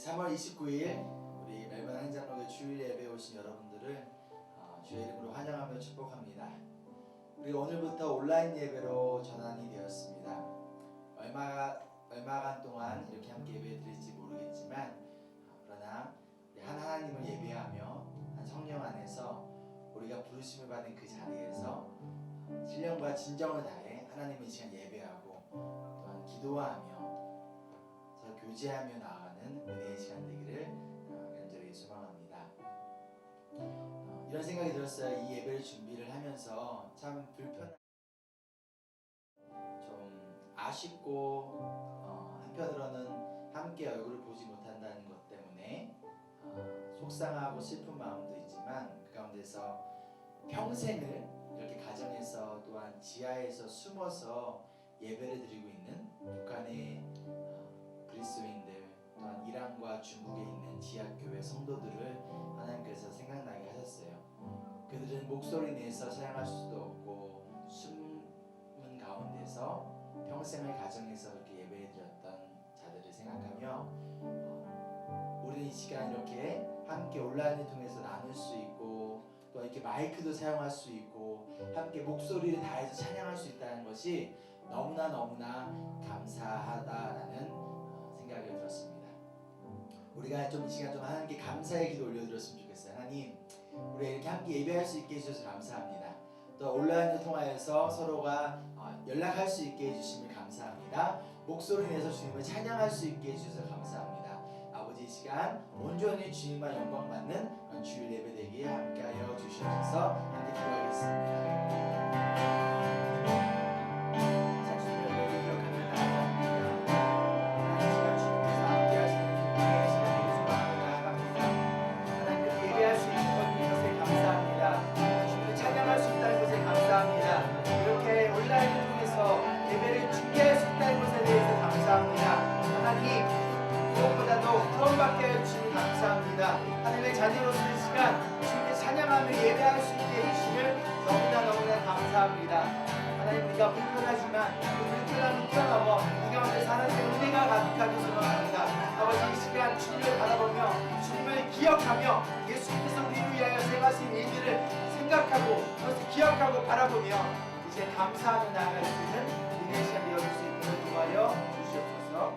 3월 29일 우리 멜번 한장로교 주일 예배에 오신 여러분들을 주의 이름으로 환영하며 축복합니다. 우리가 오늘부터 온라인 예배로 전환이 되었습니다. 얼마간 동안 이렇게 함께 예배 드릴지 모르겠지만 그러나 한 하나님을 예배하며 한 성령 안에서 우리가 부르심을 받은 그 자리에서 신령과 진정을 다해 하나님의 시간 예배하고 또한 기도하며 서로 교제하며 나아가는 은혜의 시간 되기를 간절히 소망합니다. 이런 생각이 들었어요. 이 예배를 준비를 하면서 참 좀 아쉽고 한편으로는 함께 얼굴을 보지 못한다는 것 때문에 속상하고 슬픈 마음도 있지만 그 가운데서 평생을 이렇게 가정에서 또한 지하에서 숨어서 예배를 드리고 있는 북한의 그리스도인들 또한 이란과 중국에 있는 지하교회 성도들을 하나님께서 생각나게 하셨어요. 그들은 목소리 내서 찬양할 수도 없고 숨은 가운데서 평생을 가정에서 이렇게 예배해 드렸던 자들을 생각하며 우리는 이 시간 이렇게 함께 온라인을 통해서 나눌 수 있고 또 이렇게 마이크도 사용할 수 있고 함께 목소리를 다해서 찬양할 수 있다는 것이 너무나 감사하다라는 생각이 들었습니다. 우리가 좀 이 시간 좀 하나님께 감사의 기도 올려드렸으면 좋겠어요. 하나님, 우리가 이렇게 함께 예배할 수 있게 해주셔서 감사합니다. 또 온라인을 통하여서 서로가 연락할 수 있게 해주심을 감사합니다. 목소리 내서 주님을 찬양할 수 있게 해주셔서 감사합니다. 아버지, 이 시간 온전히 주님만 영광 받는 주일 예배 되기에 함께하여 주시옵소서. 함께 기도하겠습니다. 이렇게 온라인을 통해서 예배를 준비할 수 있다는 것에 대해서 감사합니다. 하나님, 무엇보다도 구원받게 하여 주시니 감사합니다. 하나님의 자녀로서 이 시간 주님을 찬양하며 예배할 수 있게 해주시를 너무나 감사합니다. 하나님, 우리가 불편하지만 그 불편함을 뛰어넘어 이 가운데 하나님의 은혜가 가득하게 소망합니다. 아버지, 이 시간 주님을 바라보며 주님을 기억하며 예수님께서 우리를 위하여 행하신 일들을 생각하고 그것을 기억하고 바라보며 이제 감사하며 나아갈 수 있는 은혜의 시간 되어줄 수 있도록 도와여 주시옵소서.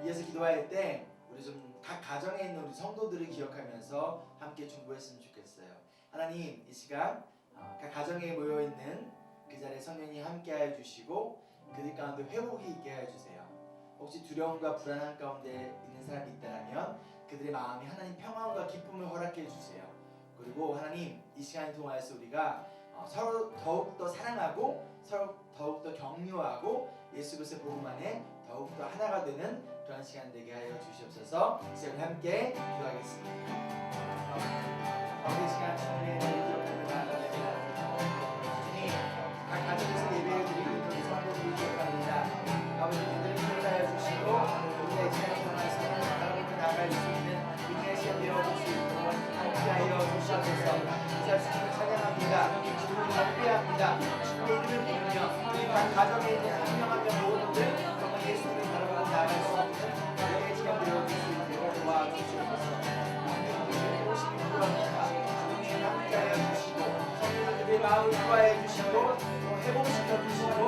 이어서 기도할 때 우리 좀 각 가정에 있는 우리 성도들을 기억하면서 함께 중보했으면 좋겠어요. 하나님, 이 시간 각 가정에 모여있는 그 자리에 성령이 함께하여 주시고 그들 가운데 회복이 있게 하여 주세요. 혹시 두려움과 불안한 가운데 있는 사람이 있다면 그들의 마음에 하나님 평안과 기쁨을 허락해 주세요. 그리고 하나님, 이 시간을 통하여서 우리가 서로 더욱더 사랑하고 서로 더욱더 격려하고 예수 그리스도의 복음 안에 더욱더 하나가 되는 그런 시간 되게 하여 주시옵소서. 이 시간 함께 기도하겠습니다. 아버지, 시간 주님의 은혜를 기억하며 나아갑니다. 주님, 각 가정에서 예배를 드리고 있는 성도들을 기억합니다. 아버지, 그들을 기억하여 주시고 우리의 시간을 통해서 하나님을 나아갈 수 있는 은혜의 시간 되어줄 수 있도록 함께하여 주시옵소서. 이 시간 주님을 찬양합니다. 주님을 경배합니다. 주님의 이름을 부르며 각 가정에 있는 한 명 한 명 모두들 정말 예수님을 바라보고 나아갈 수 있는 은혜의 시간 되어줄 수 있도록 도와주시옵소서. 주님의 오심이 필요합니다. 주님을 함께하여 주시고 성령님의 마음을 구하여 주시고 또 회복시켜 주시고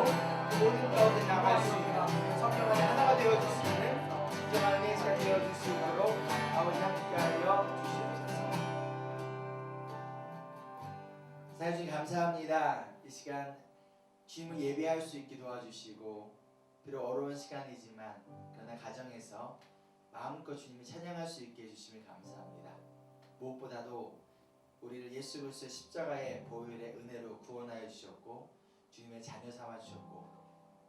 그 모든 가운데 나갈 수 있는 성령 안에 하나가 되어줄 수 있는 진정한 은혜의 시간 되어줄 수 있도록 아버지 함께하여 주시옵소서. 사랑주님 감사합니다. 이 시간 주님을 예배할 수 있게 도와주시고 비록 어려운 시간이지만 그러나 가정에서 마음껏 주님을 찬양할 수 있게 해주심을 감사합니다. 무엇보다도 우리를 예수 그리스도의 십자가의 보혈의 은혜로 구원하여 주셨고 주님의 자녀 삼아 주셨고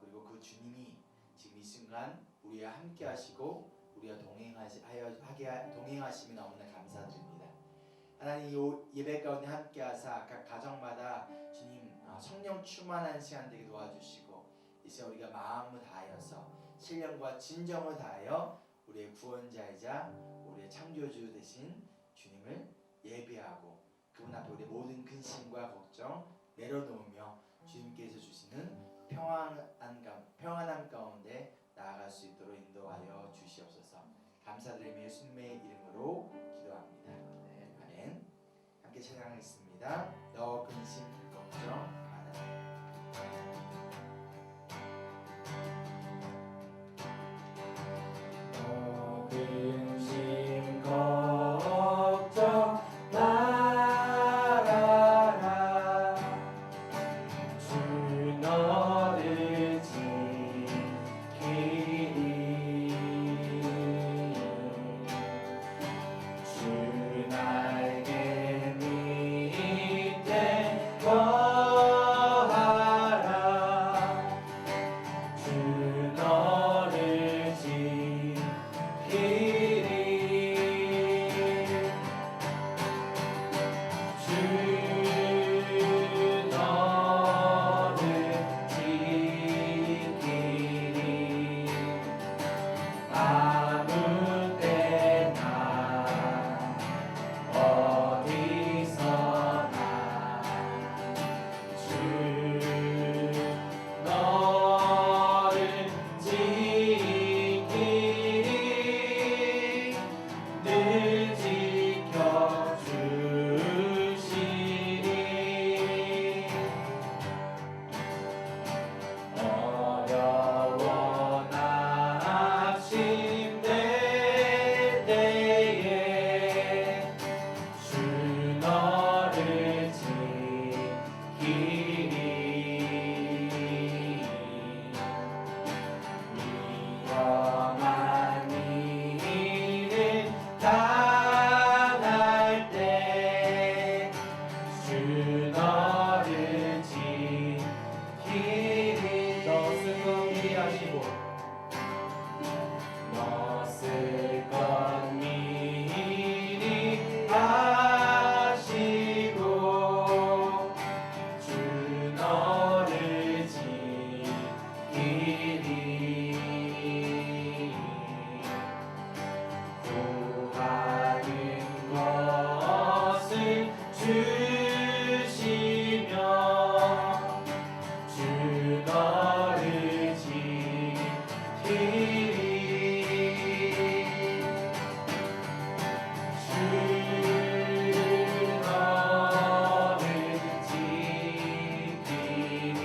그리고 그 주님이 지금 이 순간 우리와 함께 하시고 우리와 동행하심이 너무나 감사드립니다. 하나님, 이 예배 가운데 함께 하사 각 가정마다 주님 성령 충만한 시간 되게 도와주시고 이제 우리가 마음을 다하여서 신령과 진정을 다하여 우리의 구원자이자 우리의 창조주 되신 주님을 예배하고 그분 앞에 우리의 모든 근심과 걱정 내려놓으며 주님께서 주시는 평안함 가운데 나아갈 수 있도록 인도하여 주시옵소서. 감사드리며 예수님의 이름으로 기도합니다. 아멘. 함께 찬양하겠습니다. 너 근심 걱정 마라. 너 근심 걱정 말아라. 주 너를 지키리. 주 날개 밑에 거하라. 주 너를 지키리. 주 너를 지키리. 아무 때나 어디서나 주 너를 지키리. 늘 지켜주시리. 어려워 낙심될 때에 주 너를 지키리. 위험한 일을 당할 때 주 너를 지키리. 너 슬픔 미리 하시고 너 슬픈 미리 하시고 주 너를 지키리. 구하는 것을 주시며 주 너를 지키리. 주 너를 지키리.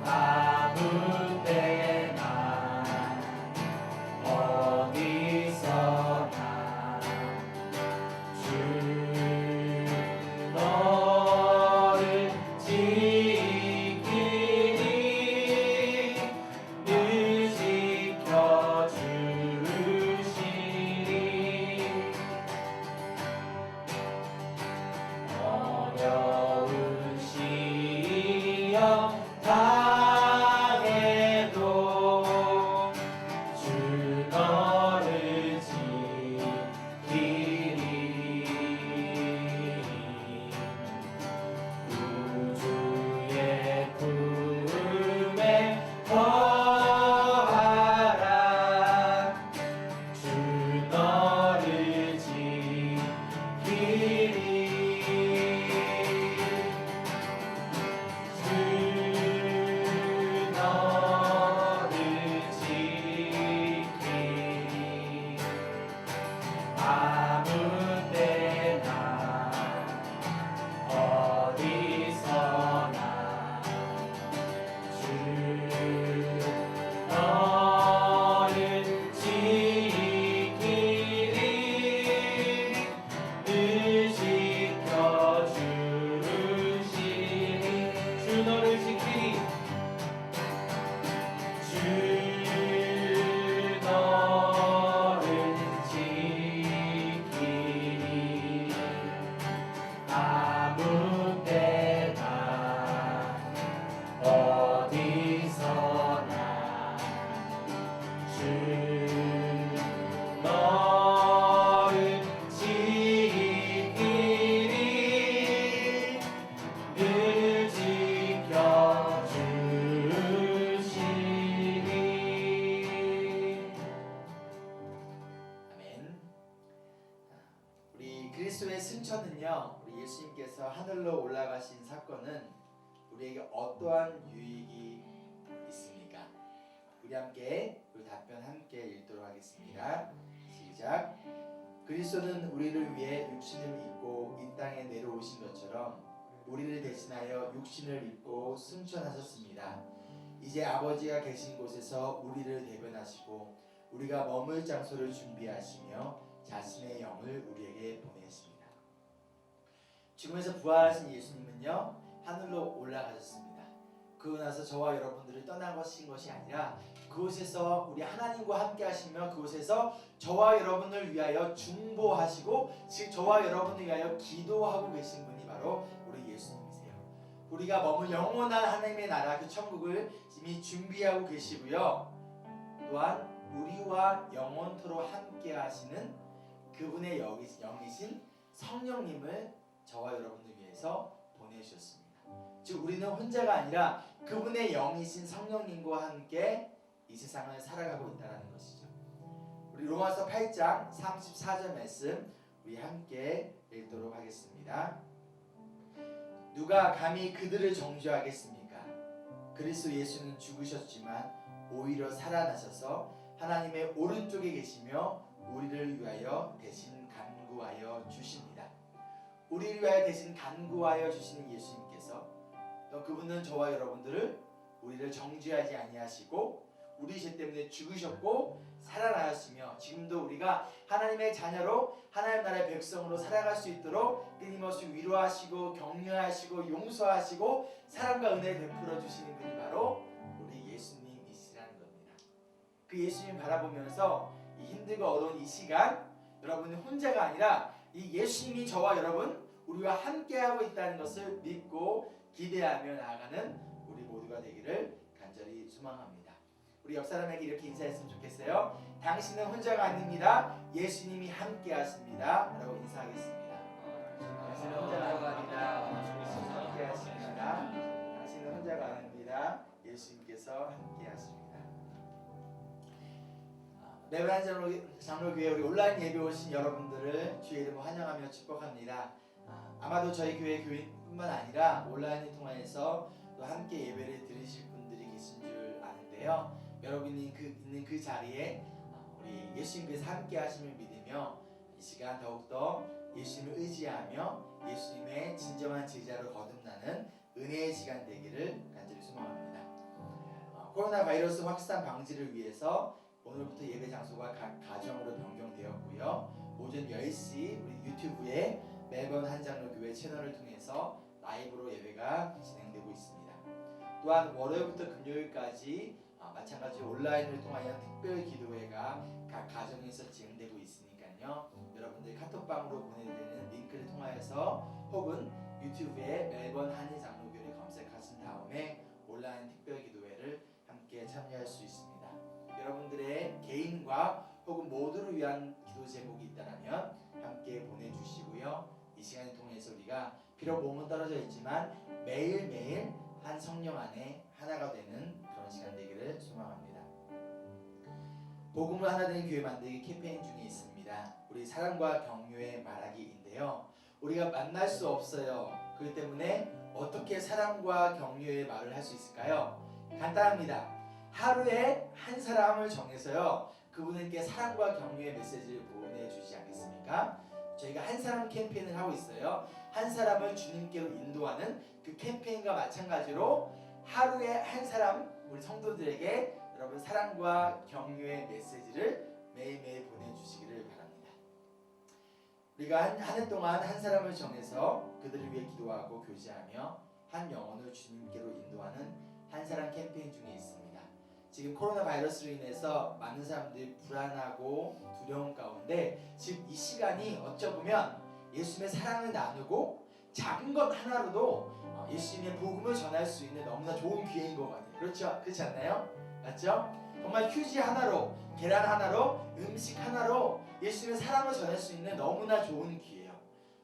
아무 때나 어디서나 주 너를 지키리. 늘 지켜주시리. 어려운 시험 당해도 주 너를 지키리. 구주의 품에 거하라. 주 너를 지키리. 주 너를 지키리. 아무 때나 어디서나 주 너를 지키리. 늘 지켜주시리. 주 너를 지키리. 주 너를 지키리. 아무 때나 어디서나 주 너를 지키리. 늘 지켜주시리. 아멘. 우리 그리스도의 승천은요, 우리 예수님께서 하늘로 올라가신 사건은 우리에게 어떠한 유익이 있습니까? 우리 함께 그 답변 함께 읽도록 하겠습니다. 시작. 그리스도는 우리를 위해 육신을 입고 이 땅에 내려오신 것처럼 우리를 대신하여 육신을 입고 승천하셨습니다. 이제 아버지가 계신 곳에서 우리를 대변하시고 우리가 머물 장소를 준비하시며 자신의 영을 우리에게 보내십니다. 죽음에서 부활하신 예수님은요 하늘로 올라가셨습니다. 그러고 나서 저와 여러분들을 떠나가신 것이 아니라 그곳에서 우리 하나님과 함께 하시며 그곳에서 저와 여러분을 위하여 중보하시고 즉 저와 여러분을 위하여 기도하고 계신 분이 바로 우리 예수님이세요. 우리가 머물 영원한 하나님의 나라 그 천국을 이미 준비하고 계시고요. 또한 우리와 영원토록 함께 하시는 그분의 영이신 성령님을 저와 여러분을 위해서 보내주셨습니다. 즉 우리는 혼자가 아니라 그분의 영이신 성령님과 함께 이 세상을 살아가고 있다는 것이죠. 우리 로마서 8장 34절 말씀 우리 함께 읽도록 하겠습니다. 누가 감히 그들을 정죄하겠습니까? 그리스도 예수는 죽으셨지만 오히려 살아나셔서 하나님의 오른쪽에 계시며 우리를 위하여 대신 간구하여 주십니다. 우리를 위하여 대신 간구하여 주시는 예수님께서 또 그분은 저와 여러분들을 우리를 정죄하지 아니하시고 우리 죄 때문에 죽으셨고 살아나셨으며 지금도 우리가 하나님의 자녀로 하나님 나라의 백성으로 살아갈 수 있도록 끊임없이 위로하시고 격려하시고 용서하시고 사랑과 은혜를 베풀어 주시는 분이 바로 우리 예수님이시라는 겁니다. 그 예수님 바라보면서 이 힘들고 어려운 이 시간 여러분이 혼자가 아니라 이 예수님이 저와 여러분 우리와 함께하고 있다는 것을 믿고 기대하며 나아가는 우리 모두가 되기를 간절히 소망합니다. 우리 옆 사람에게 이렇게 인사했으면 좋겠어요. 당신은 혼자가 아닙니다. 예수님이 함께하십니다. 라고 인사하겠습니다. 당신은 혼자가 아닙니다. 예수님이 함께하십니다. 당신은 혼자가 아닙니다. 예수님께서 함께하십니다. 매번 장로교회 우리 온라인 예배 오신 여러분들을 주의 이름으로 환영하며 축복합니다. 아마도 저희 교회 교인뿐만 아니라 온라인을 통해서 또 함께 예배를 드리실 분들이 계신 줄 아는데요. 여러분이 있는 그 자리에 우리 예수님께서 함께 하심을 믿으며 이 시간 더욱더 예수님을 의지하며 예수님의 진정한 제자로 거듭나는 은혜의 시간 되기를 간절히 소망합니다. 코로나 바이러스 확산 방지를 위해서 오늘부터 예배 장소가 각 가정으로 변경되었고요. 오전 10시 우리 유튜브에 매번 한장로교회 채널을 통해서 라이브로 예배가 진행되고 있습니다. 또한 월요일부터 금요일까지 마찬가지로 온라인을 통하여 특별 기도회가 각 가정에서 진행되고 있으니까요. 여러분들 카톡방으로 보내드리는 링크를 통하여서 혹은 유튜브에 멜번 한인장로교회를 검색하신 다음에 온라인 특별 기도회를 함께 참여할 수 있습니다. 여러분들의 개인과 혹은 모두를 위한 기도 제목이 있다면 함께 보내주시고요. 이 시간을 통해서 우리가 비록 몸은 떨어져 있지만 매일매일 한 성령 안에 하나가 되는 그런 시간 되기를 소망합니다. 복음을 하나 되는 교회 만들기 캠페인 중에 있습니다. 우리 사랑과 격려의 말하기인데요. 우리가 만날 수 없어요. 그렇기 때문에 어떻게 사랑과 격려의 말을 할 수 있을까요? 간단합니다. 하루에 한 사람을 정해서요. 그분에게 사랑과 격려의 메시지를 보내주지 않겠습니까? 저희가 한 사람 캠페인을 하고 있어요. 한 사람을 주님께로 인도하는 그 캠페인과 마찬가지로 하루에 한 사람 우리 성도들에게 여러분 사랑과 격려의 메시지를 매일매일 보내주시기를 바랍니다. 우리가 한 해 동안 한 사람을 정해서 그들을 위해 기도하고 교제하며 한 영혼을 주님께로 인도하는 한 사람 캠페인 중에 있습니다. 지금 코로나 바이러스로 인해서 많은 사람들이 불안하고 두려운 가운데 지금 이 시간이 어쩌보면 예수님의 사랑을 나누고 작은 것 하나로도 예수님의 복음을 전할 수 있는 너무나 좋은 기회인 것 같아요. 그렇죠? 그렇지 않나요? 맞죠? 정말 휴지 하나로, 계란 하나로, 음식 하나로 예수님의 사랑을 전할 수 있는 너무나 좋은 기회예요.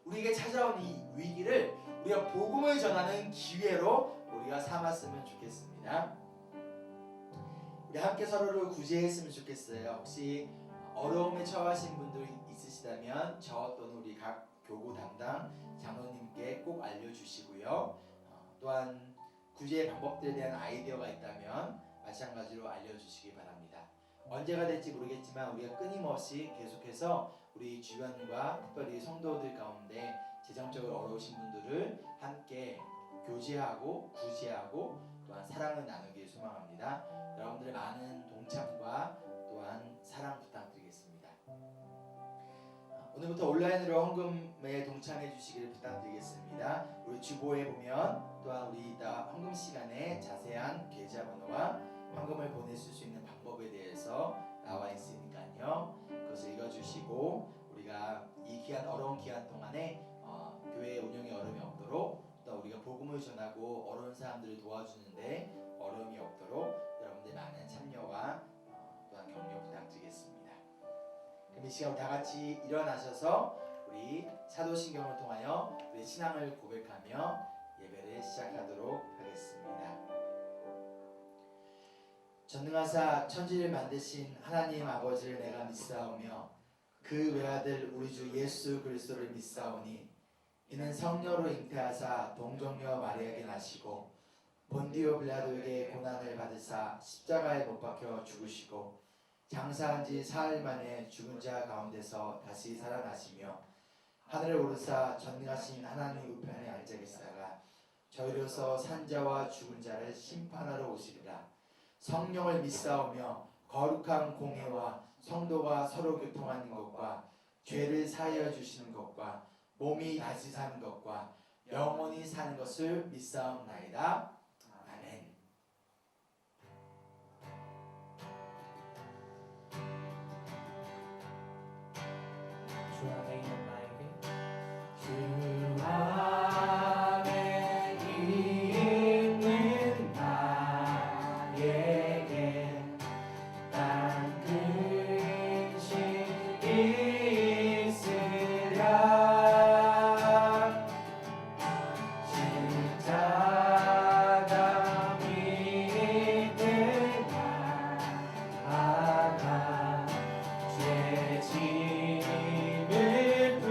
우리에게 찾아온 이 위기를 우리가 복음을 전하는 기회로 우리가 삼았으면 좋겠습니다. 우리 함께 서로를 구제했으면 좋겠어요. 혹시 어려움에 처하신 분들이 있으시다면 저 또는 우리 각 교구 담당 장로님께 꼭 알려주시고요. 또한 구제의 방법들에 대한 아이디어가 있다면 마찬가지로 알려주시기 바랍니다. 언제가 될지 모르겠지만 우리가 끊임없이 계속해서 우리 주변과 특별히 성도들 가운데 재정적으로 어려우신 분들을 함께 교제하고 구제하고 또한 사랑을 나누길 소망합니다. 여러분들의 많은 동참과 또한 사랑 부탁드리겠습니다. 오늘부터 온라인으로 헌금에 동참해 주시기를 부탁드리겠습니다. 우리 주보에 보면 또한 우리 이따 헌금 시간에 자세한 계좌번호와 헌금을 보내실 수 있는 방법에 대해서 나와 있으니까요. 그것을 읽어주시고 우리가 이 기간 어려운 기간 동안에 교회 운영에 어려움이 없도록 또 우리가 복음을 전하고 어려운 사람들을 도와주는데 어려움이 없도록 여러분들 많은 참여와 또한 격려 부탁드리겠습니다. 그럼 이 시간 다 같이 일어나셔서 우리 사도신경을 통하여 우리 신앙을 고백하며 예배를 시작하도록 하겠습니다. 전능하사 천지를 만드신 하나님 아버지를 내가 믿사오며 그 외아들 우리 주 예수 그리스도를 믿사오니 이는 성녀로 잉태하사 동정녀 마리아에게 나시고 본디오 빌라도에게 고난을 받으사 십자가에 못 박혀 죽으시고 장사한 지 사흘 만에 죽은 자 가운데서 다시 살아나시며 하늘에 오르사 전능하신 하나님 우편에 앉아 계시다가 저희로서 산자와 죽은 자를 심판하러 오시리라. 성령을 믿사오며 거룩한 공회와 성도가 서로 교통하는 것과 죄를 사하여 주시는 것과 몸이 다시 사는 것과 영원히 사는 것을 믿사옵나이다. 아멘. 주 안에 있는 나에게 주 안에 있는 나에게 난 근심 있으랴. 십자가 밑에 나아가 죄짐을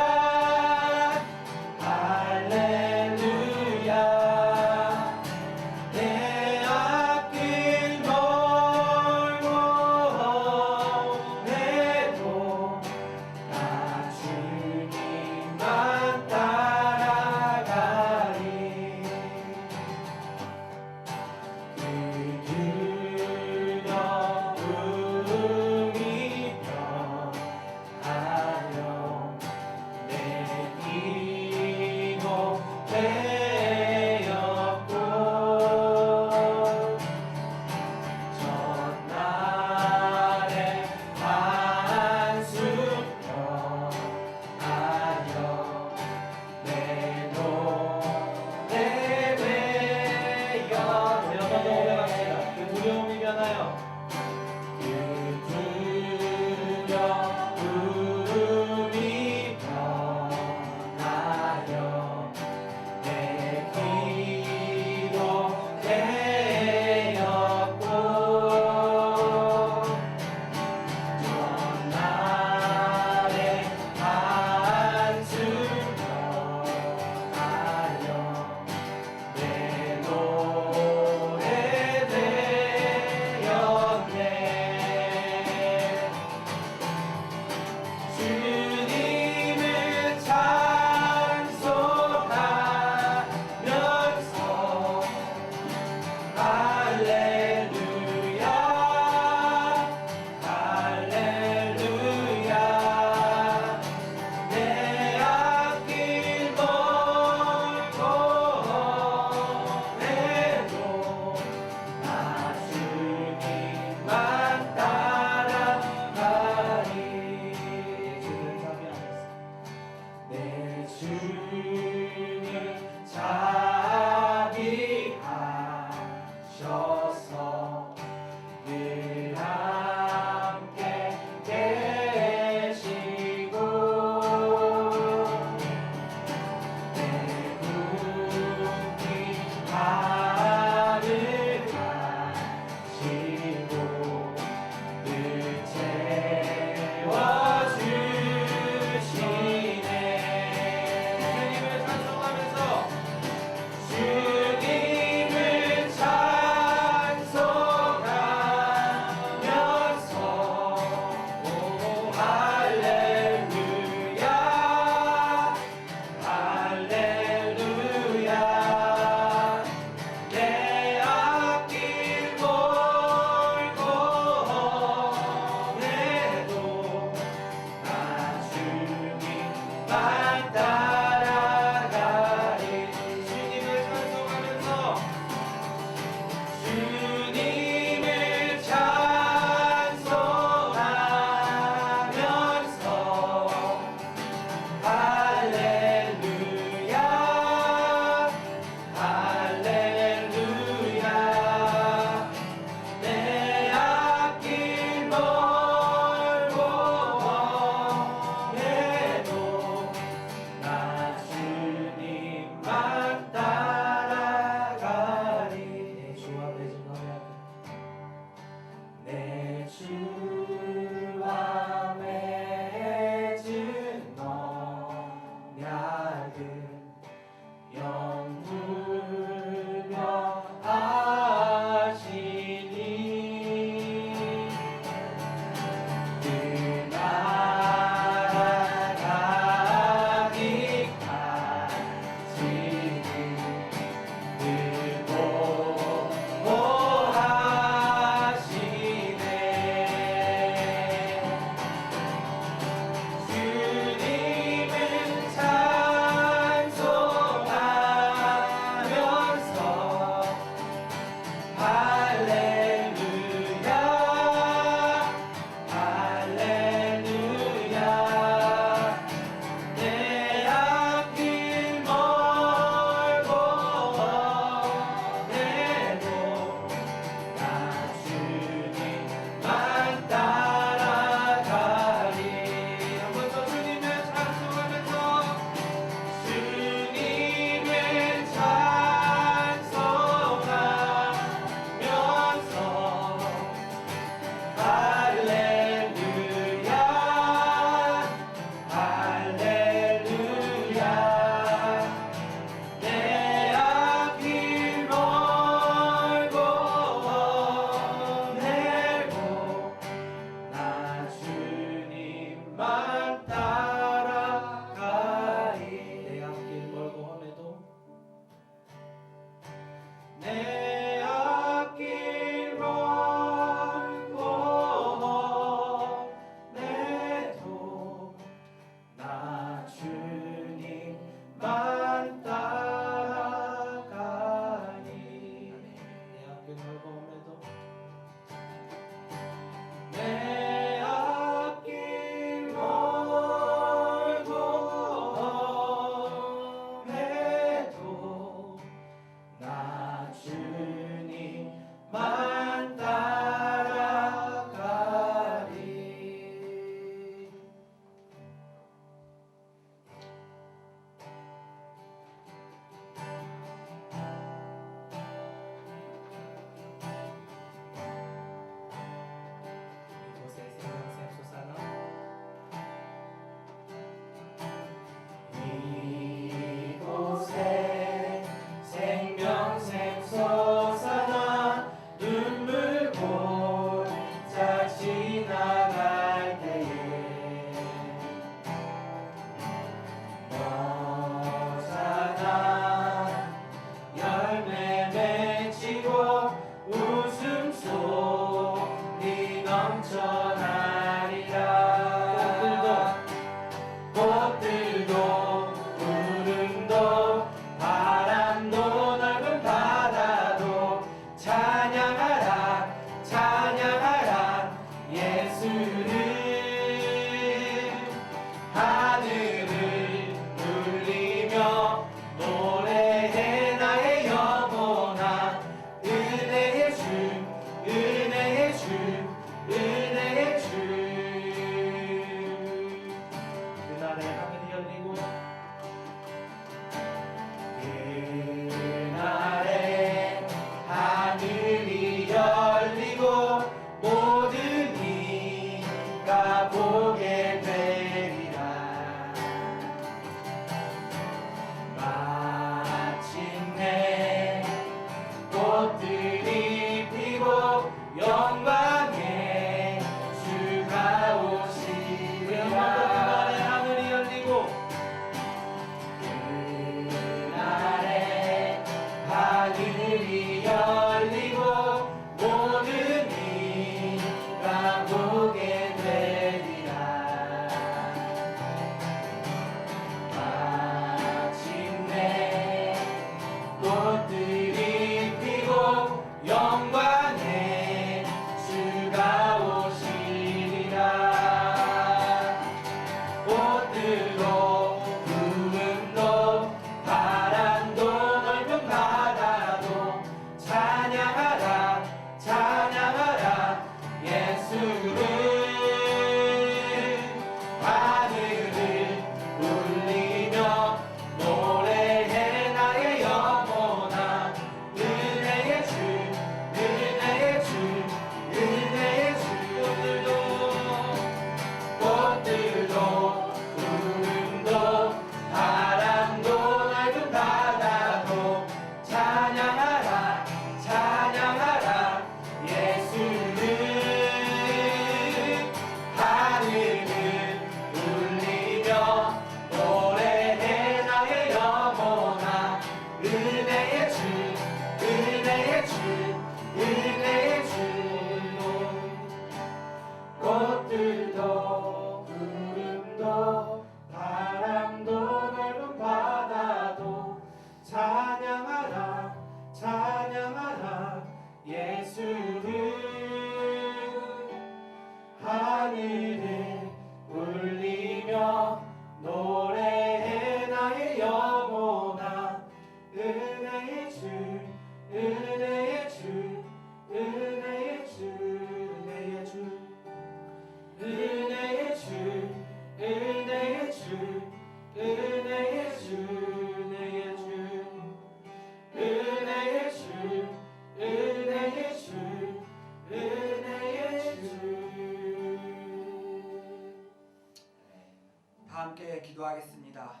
함께 기도하겠습니다.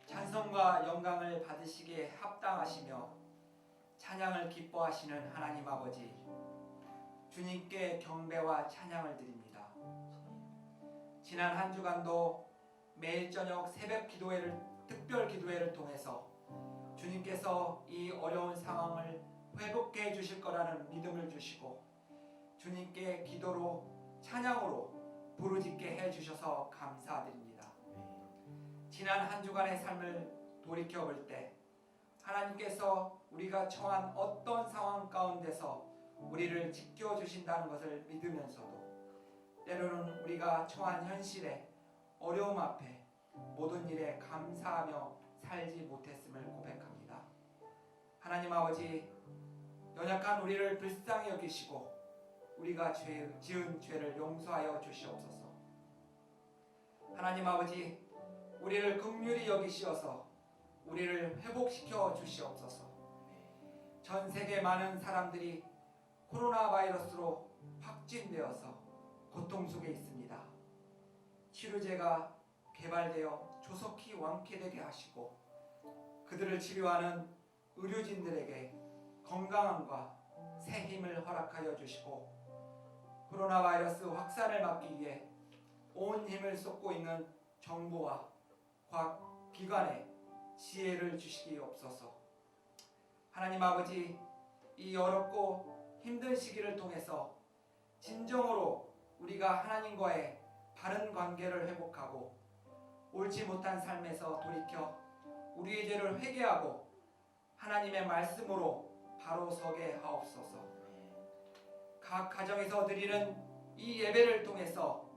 찬송과 영광을 받으시기에 합당하시며 찬양을 기뻐하시는 하나님 아버지, 주님께 경배와 찬양을 드립니다. 지난 한 주간도 매일 저녁 새벽 기도회를, 특별 기도회를 통해서 주님께서 이 어려운 상황을 회복해 주실 거라는 믿음을 주시고 주님께 기도로 찬양으로 부르짖게 해 주셔서 감사드립니다. 지난 한 주간의 삶을 돌이켜 볼 때 하나님께서 우리가 처한 어떤 상황 가운데서 우리를 지켜주신다는 것을 믿으면서도 때로는 우리가 처한 현실에 어려움 앞에 모든 일에 감사하며 살지 못했음을 고백합니다. 하나님 아버지, 연약한 우리를 불쌍히 여기시고 우리가 지은 죄를 용서하여 주시옵소서. 하나님 아버지, 우리를 긍휼히 여기시어서 우리를 회복시켜 주시옵소서. 전 세계 많은 사람들이 코로나 바이러스로 확진되어서 고통 속에 있습니다. 치료제가 개발되어 조속히 완쾌되게 하시고 그들을 치료하는 의료진들에게 건강함과 새 힘을 허락하여 주시고 코로나 바이러스 확산을 막기 위해 온 힘을 쏟고 있는 정부와 과학 기관에 지혜를 주시기옵소서. 하나님 아버지, 이 어렵고 힘든 시기를 통해서 진정으로 우리가 하나님과의 바른 관계를 회복하고 옳지 못한 삶에서 돌이켜 우리의 죄를 회개하고 하나님의 말씀으로 바로 서게 하옵소서. 각 가정에서 드리는 이 예배를 통해서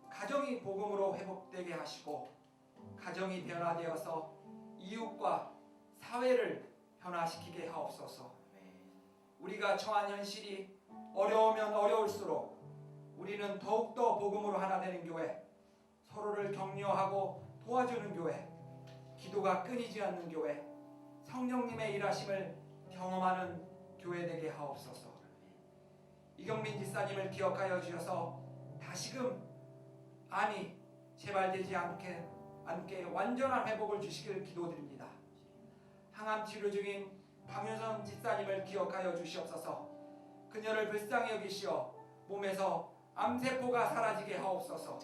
가정이 복음으로 회복되게 하시고 가정이 변화되어서 이웃과 사회를 변화시키게 하옵소서. 우리가 처한 현실이 어려우면 어려울수록 우리는 더욱더 복음으로 하나 되는 교회, 서로를 격려하고 도와주는 교회, 기도가 끊이지 않는 교회, 성령님의 일하심을 경험하는 교회 되게 하옵소서. 이경민 집사님을 기억하여 주셔서 다시금 암이 재발되지 않게 완전한 회복을 주시기를 기도드립니다. 항암 치료 중인 박윤선 집사님을 기억하여 주시옵소서. 그녀를 불쌍히 여기시어 몸에서 암세포가 사라지게 하옵소서.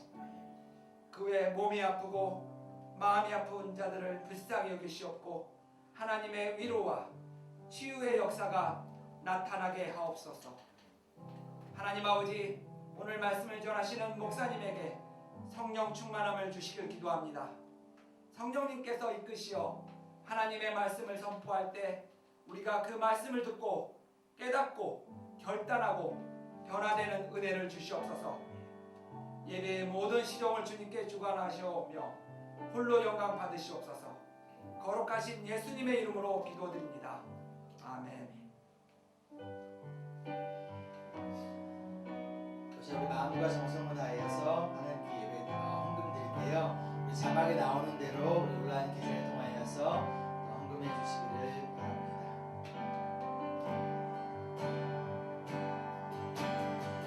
그 외 몸이 아프고 마음이 아픈 자들을 불쌍히 여기시옵고 하나님의 위로와 치유의 역사가 나타나게 하옵소서. 하나님 아버지, 오늘 말씀을 전하시는 목사님에게 성령 충만함을 주시길 기도합니다. 성령님께서 이끄시어 하나님의 말씀을 선포할 때 우리가 그 말씀을 듣고 깨닫고 결단하고 변화되는 은혜를 주시옵소서. 예배의 모든 시종을 주님께 주관하시오며 홀로 영광 받으시옵소서. 거룩하신 예수님의 이름으로 기도드립니다. 아멘. 우리 마음과 정성을 다하여서 하나님께 예배 헌금 드릴게요. 우리 자막에 나오는 대로 우리 온라인 계좌를 통하여서 헌금해 주시기를 바랍니다.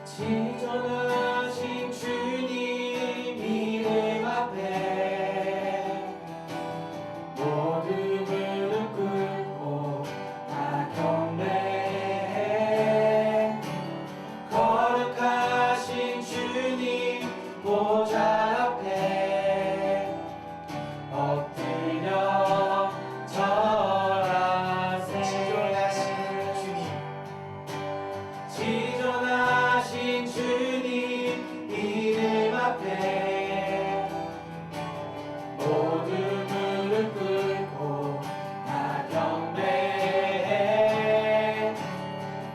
지존하신 주님 이름 앞에 모든 무릎 꿇고 다 경배해. 거룩하신 주님 보좌 앞에 엎드려 절하세. 지존하신 주님 이름 앞에 모든 무릎 꿇고 다 경배해.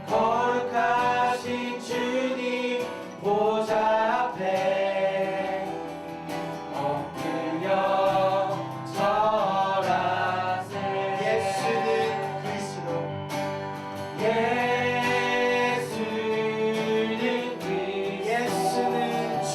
거룩하신 주님 보좌 앞에 엎드려 절하세. 예수는 그리스도. 예수는 그리스도. 예수는 주.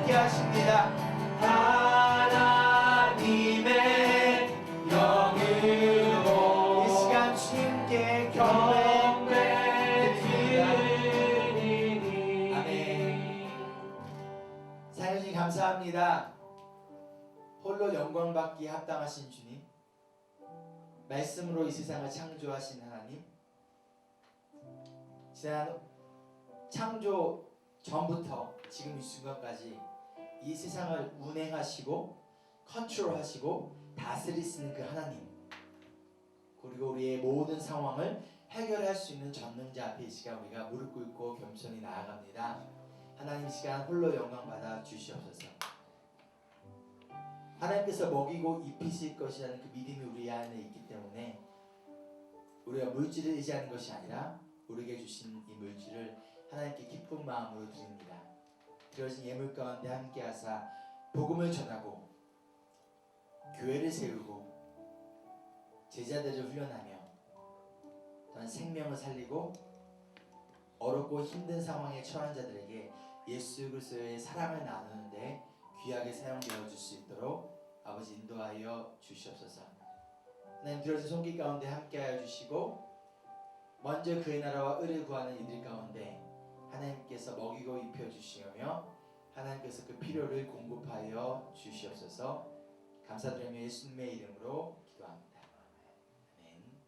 함께 하십니다. 하나님의 영으로 이 시간 주님께 경배 드리니. 아멘. 사연이 감사합니다. 홀로 영광 받기에 합당하신 주님, 말씀으로 이 세상을 창조하신 하나님, 지난 창조 전부터 지금 이 순간까지 이 세상을 운행하시고 컨트롤하시고 다스리시는 그 하나님, 그리고 우리의 모든 상황을 해결할 수 있는 전능자 앞에 이 시간 우리가 무릎 꿇고 겸손히 나아갑니다. 하나님, 이 시간 홀로 영광 받아 주시옵소서. 하나님께서 먹이고 입히실 것이라는 그 믿음이 우리 안에 있기 때문에 우리가 물질을 의지하는 것이 아니라 우리에게 주신 이 물질을 하나님께 기쁜 마음으로 드립니다. 들어진 예물 가운데 함께하사 복음을 전하고 교회를 세우고 제자들을 훈련하며 또한 생명을 살리고 어렵고 힘든 상황에 처한 자들에게 예수 그리스도의 사랑을 나누는데 귀하게 사용되어 줄 수 있도록 아버지 인도하여 주시옵소서. 하나님, 들어진 손길 가운데 함께하여 주시고 먼저 그의 나라와 의를 구하는 이들 가운데 하나님께서 먹이고 입혀 주시며 하나님께서 그 필요를 공급하여 주시옵소서. 감사드리며 예수님의 이름으로 기도합니다. 아멘.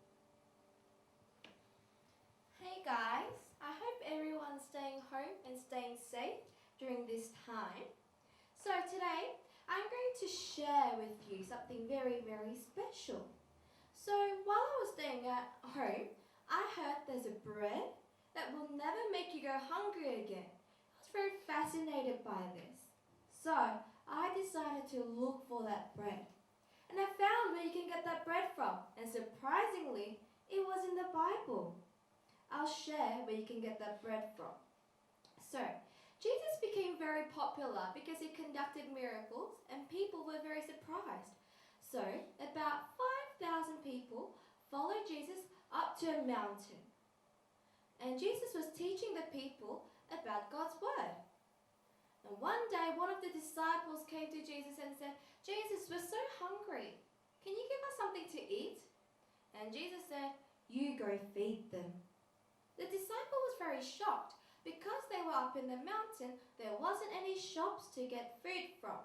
Hey guys, I hope everyone's staying home and staying safe during this time. So today, I'm going to share with you something very, very special. So while I was staying at home, I heard there's a bread that will never make you go hungry again. I was very fascinated by this. So I decided to look for that bread. And I found where you can get that bread from. And surprisingly, it was in the Bible. I'll share where you can get that bread from. So, Jesus became very popular because he conducted miracles and people were very surprised. So, about 5,000 people followed Jesus up to a mountain. And Jesus was teaching the people about God's word. And one day, one of the disciples came to Jesus and said, Jesus, we're so hungry. Can you give us something to eat? And Jesus said, you go feed them. The disciple was very shocked. Because they were up in the mountain, there wasn't any shops to get food from.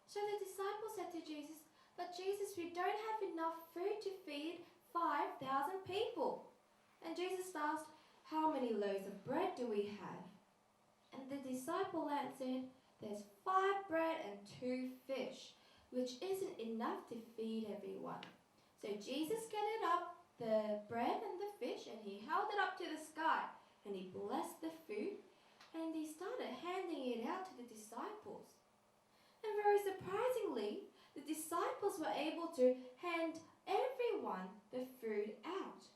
So the disciple said to Jesus, but Jesus, we don't have enough food to feed 5,000 people. And Jesus asked, how many loaves of bread do we have? And the disciple answered, there's 5 bread and 2 fish, which isn't enough to feed everyone. So Jesus gathered up the bread and the fish and he held it up to the sky. And he blessed the food and he started handing it out to the disciples. And very surprisingly, the disciples were able to hand everyone the food out.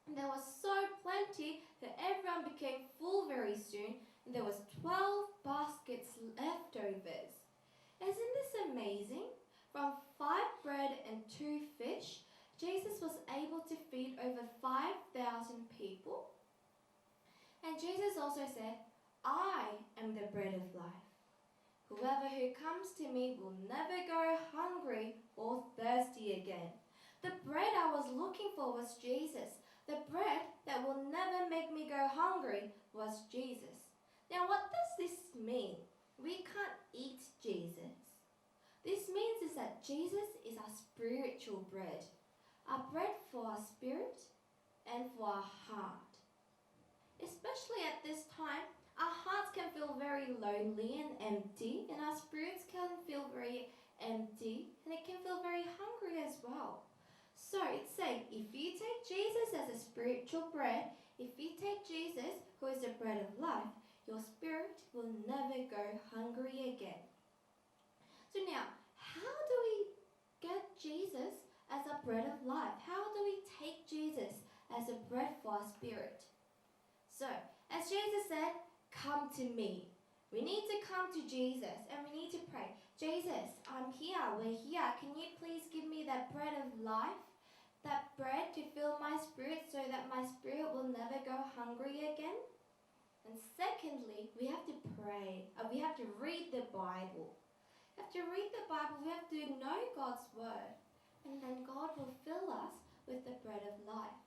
And there was so plenty that everyone became full very soon, and there was 12 baskets leftovers. Isn't this amazing? From 5 bread and 2 fish, Jesus was able to feed over 5,000 people. And Jesus also said, I am the bread of life. Whoever who comes to me will never go hungry or thirsty again. The bread I was looking for was Jesus. The bread that will never make me go hungry was Jesus. Now what does this mean? We can't eat Jesus. This means is that Jesus is our spiritual bread. Our bread for our spirit and for our heart. Especially at this time, our hearts can feel very lonely and empty, and our spirits can feel very empty, and it can feel very hungry as well. So it's saying, if you take Jesus as a spiritual bread, if you take Jesus, who is the bread of life, your spirit will never go hungry again. So now, how do we get Jesus as a bread of life? How do we take Jesus as a bread for our spirit? So, as Jesus said, come to me. We need to come to Jesus and we need to pray, Jesus, I'm here, we're here. Can you please give me that bread of life? That bread to fill my spirit so that my spirit will never go hungry again? And secondly, we have to pray. We have to read the We have to read the Bible, we have to know God's word, and then God will fill us with the bread of life.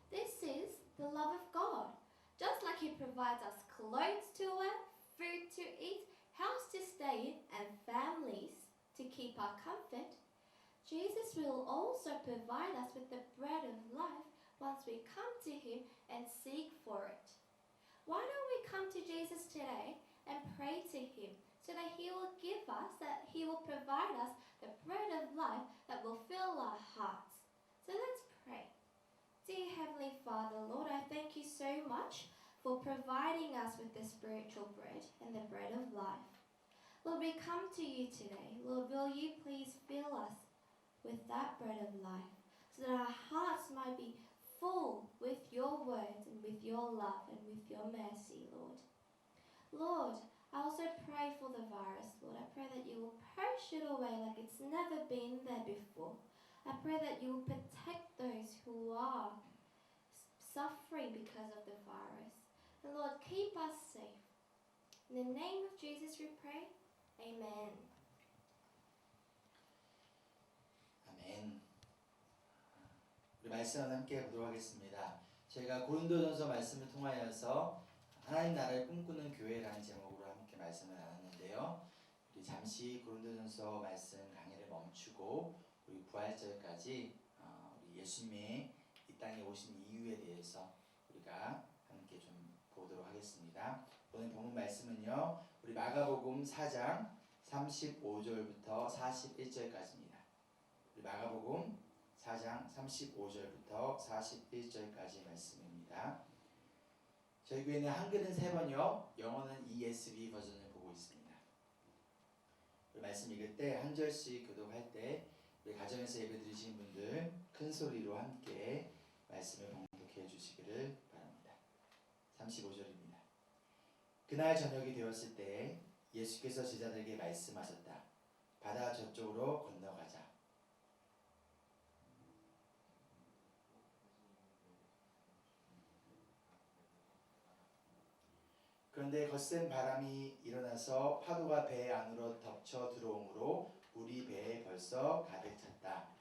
This is the love of God. Just like He provides us clothes to wear, food to eat, house to stay in, and families to keep our comfort, Jesus will also provide us with the bread of life once we come to Him and seek for it. Why don't we come to Jesus today and pray to Him so that He will give us, that He will provide us the bread of life that will fill our hearts. So let's pray. Dear Heavenly Father, Lord, I thank You so much for providing us with the spiritual bread and the bread of life. Lord, we come to You today. Lord, will You please fill us with that bread of life so that our hearts might be full with Your words and with Your love and with Your mercy, Lord. Lord, I also pray for the virus, Lord. I pray that You will push it away like it's never been there before. I pray that You will protect those who are suffering because of the virus. And Lord, keep us safe. In the name of Jesus we pray. Amen. 아멘. 우리 말씀을 함께 보도록 하겠습니다. 저희가 고린도전서 말씀을 통하여서 하나님 나라를 꿈꾸는 교회라는 제목으로 함께 말씀을 나눴는데요. 우리 잠시 고린도전서 말씀 강의를 멈추고 우리 부활절까지 우리 예수님의 이 땅에 오신 이유에 대해서 우리가 함께 좀 보도록 하겠습니다. 오늘 본문 말씀은요. 우리 마가복음 4장 35절부터 41절까지입니다. 우리 마가복음 4장 35절부터 41절까지 말씀입니다. 저희 교회는 한글은 3번이요. 영어는 ESV 버전을 보고 있습니다. 우리 말씀 읽을 때 한 절씩 교독할 때 우리 가정에서 예배 드리신 분들 큰 소리로 함께 말씀을 봉독해 주시기를 바랍니다. 35절입니다. 그날 저녁이 되었을 때 예수께서 제자들에게 말씀하셨다. 바다 저쪽으로 건너가자. 그런데 거센 바람이 일어나서 파도가 배 안으로 덮쳐 들어오므로 우리 배에 벌써 가득 찼다.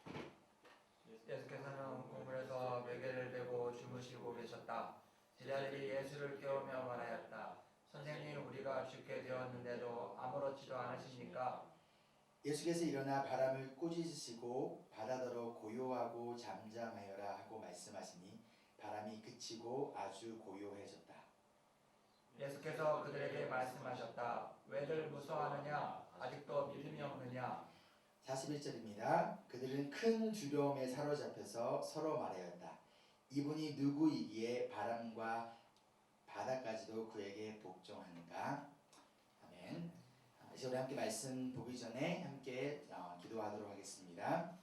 예수께서는 우물에서 베개를 베고 주무시고 계셨다. 제자들이 예수를 깨우며 말하였다. 선생님, 우리가 죽게 되었는데도 아무렇지도 않으십니까? 예수께서 일어나 바람을 꾸짖으시고 바다더러 고요하고 잠잠하여라 하고 말씀하시니 바람이 그치고 아주 고요해졌다. 예수께서 그들에게 말씀하셨다. 왜들 무서워하느냐? 아직도 믿음이 없느냐? 41절입니다. 그들은 큰 두려움에 사로잡혀서 서로 말하였다. 이분이 누구이기에 바람과 바다까지도 그에게 복종하는가? 아멘. 이제 우리 함께 말씀 보기 전에 함께 기도하도록 하겠습니다.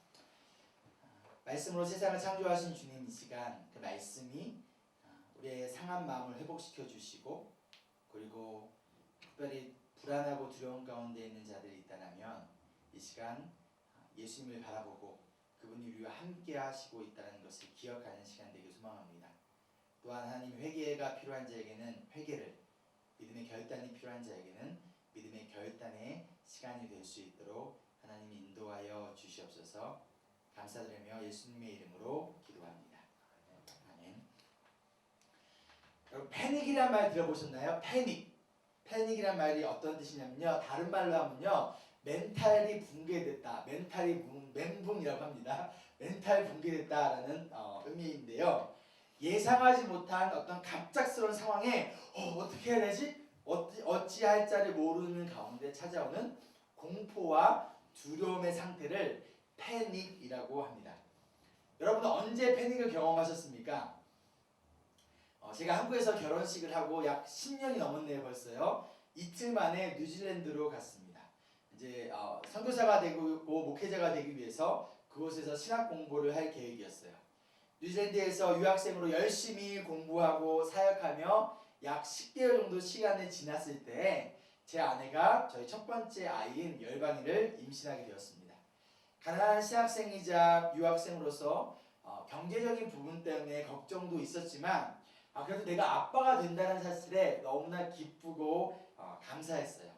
말씀으로 세상을 창조하신 주님, 이 시간 그 말씀이 우리의 상한 마음을 회복시켜 주시고, 그리고 특별히 불안하고 두려움 가운데 있는 자들이 있다면 이 시간 예수님을 바라보고 그분이 우리와 함께 하시고 있다는 것을 기억하는 시간 되길 소망합니다. 또한 하나님, 회개가 필요한 자에게는 회개를, 믿음의 결단이 필요한 자에게는 믿음의 결단의 시간이 될 수 있도록 하나님이 인도하여 주시옵소서. 감사드리며 예수님의 이름으로 기도합니다. 아멘. 여러분, 패닉이란 말 들어보셨나요? 패닉이란 말이 어떤 뜻이냐면요, 다른 말로 하면요, 멘탈이 붕괴됐다, 멘붕이라고 합니다. 멘탈 붕괴됐다라는 의미인데요, 예상하지 못한 어떤 갑작스러운 상황에 어떻게 해야 되지? 어찌할 자를 모르는 가운데 찾아오는 공포와 두려움의 상태를 패닉이라고 합니다. 여러분은 언제 패닉을 경험하셨습니까? 제가 한국에서 결혼식을 하고 약 10년이 넘었네요, 벌써요. 이틀 만에 뉴질랜드로 갔습니다. 이제 선교사가 되고 목회자가 되기 위해서 그곳에서 신학 공부를 할 계획이었어요. 뉴질랜드에서 유학생으로 열심히 공부하고 사역하며 약 10개월 정도 시간이 지났을 때 제 아내가 저희 첫 번째 아이인 열방이를 임신하게 되었습니다. 가난한 신학생이자 유학생으로서 경제적인 부분 때문에 걱정도 있었지만 그래도 내가 아빠가 된다는 사실에 너무나 기쁘고 감사했어요.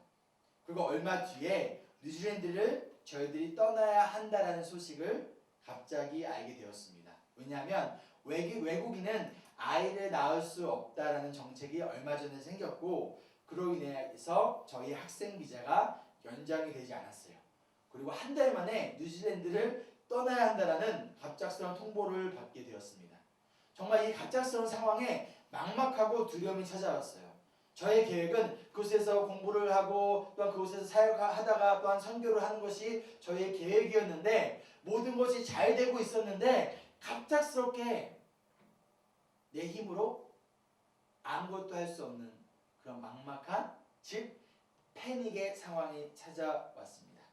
그리고 얼마 뒤에 뉴질랜드를 저희들이 떠나야 한다라는 소식을 갑자기 알게 되었습니다. 왜냐하면 외국인은 아이를 낳을 수 없다라는 정책이 얼마 전에 생겼고 그로 인해서 저희 학생 비자가 연장이 되지 않았어요. 그리고 한 달 만에 뉴질랜드를 떠나야 한다라는 갑작스러운 통보를 받게 되었습니다. 정말 이 갑작스러운 상황에 막막하고 두려움이 찾아왔어요. 저의 계획은 그곳에서 공부를 하고 또한 그곳에서 사역하다가 또한 선교를 하는 것이 저의 계획이었는데 모든 것이 잘 되고 있었는데 갑작스럽게 내 힘으로 아무것도 할 수 없는 그런 막막한 즉 패닉의 상황이 찾아왔습니다.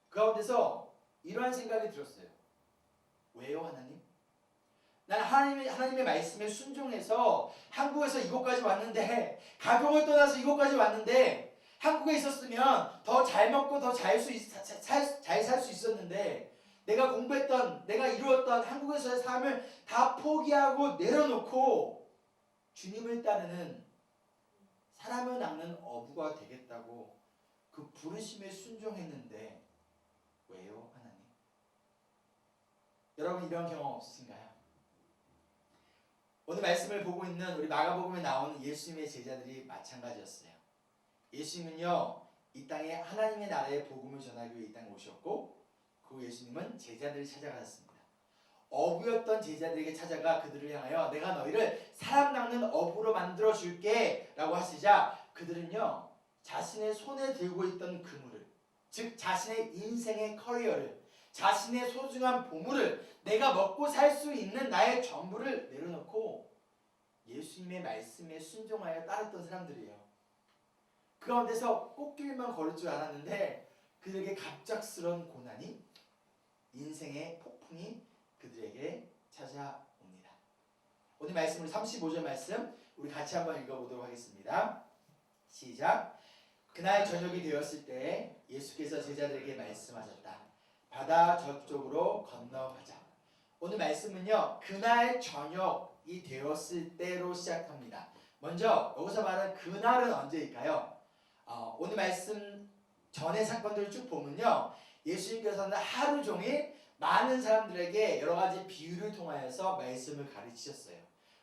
그 가운데서 이러한 생각이 들었어요. 왜요 하나님? 난 하나님의 말씀에 순종해서 한국에서 이곳까지 왔는데 가족을 떠나서 이곳까지 왔는데 한국에 있었으면 더 잘 먹고 더 잘 살 수 있었는데 내가 공부했던 내가 이루었던 한국에서의 삶을 다 포기하고 내려놓고 주님을 따르는 사람을 낚는 어부가 되겠다고 그 부르심에 순종했는데 왜요 하나님? 여러분 이런 경험 없으신가요? 오늘 말씀을 보고 있는 우리 마가복음에 나오는 예수님의 제자들이 마찬가지였어요. 예수님은요 이 땅에 하나님의 나라의 복음을 전하기 위해 이 땅에 오셨고 그 예수님은 제자들을 찾아가셨습니다. 어부였던 제자들에게 찾아가 그들을 향하여 내가 너희를 사람 낚는 어부로 만들어 줄게 라고 하시자 그들은요 자신의 손에 들고 있던 그물을 즉 자신의 인생의 커리어를 자신의 소중한 보물을 내가 먹고 살 수 있는 나의 전부를 내려놓고 예수님의 말씀에 순종하여 따랐던 사람들이에요. 그 가운데서 꽃길만 걸을 줄 알았는데 그들에게 갑작스러운 고난이 인생의 폭풍이 그들에게 찾아옵니다. 오늘 말씀 우리 35절 말씀 우리 같이 한번 읽어보도록 하겠습니다. 시작. 그날 저녁이 되었을 때 예수께서 제자들에게 말씀하셨다. 바다 저쪽으로 건너가자. 오늘 말씀은요 그날 저녁이 되었을 때로 시작합니다. 먼저 여기서 말하는 그날은 언제일까요? 오늘 말씀 전의 사건들을 쭉 보면요 예수님께서는 하루 종일 많은 사람들에게 여러 가지 비유를 통하여서 말씀을 가르치셨어요.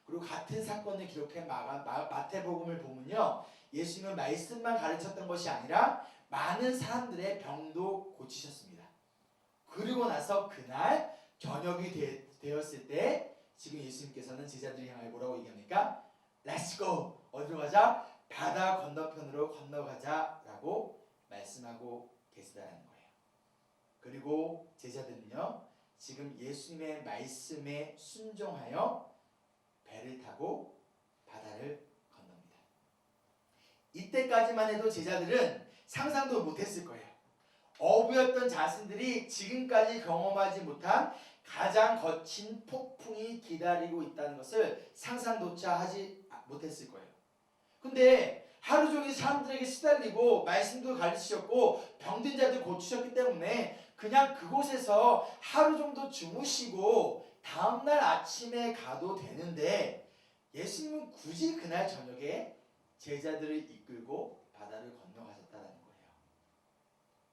그리고 같은 사건을 기록한 마태복음을 보면요 예수님은 말씀만 가르쳤던 것이 아니라 많은 사람들의 병도 고치셨습니다. 그리고 나서 그날 저녁이 되었을 때 지금 예수님께서는 제자들을 향하여 뭐라고 얘기합니까? Let's go! 어디로 가자? 바다 건너편으로 건너가자 라고 말씀하고 계시다는 거예요. 그리고 제자들은요 지금 예수님의 말씀에 순종하여 배를 타고 바다를 건넙니다. 이때까지만 해도 제자들은 상상도 못했을 거예요. 어부였던 자신들이 지금까지 경험하지 못한 가장 거친 폭풍이 기다리고 있다는 것을 상상조차 하지 못했을 거예요. 근데 하루 종일 사람들에게 시달리고 말씀도 가르치셨고 병든 자들 고치셨기 때문에 그냥 그곳에서 하루 정도 주무시고 다음날 아침에 가도 되는데 예수님은 굳이 그날 저녁에 제자들을 이끌고 바다를 건너가셨다는 거예요.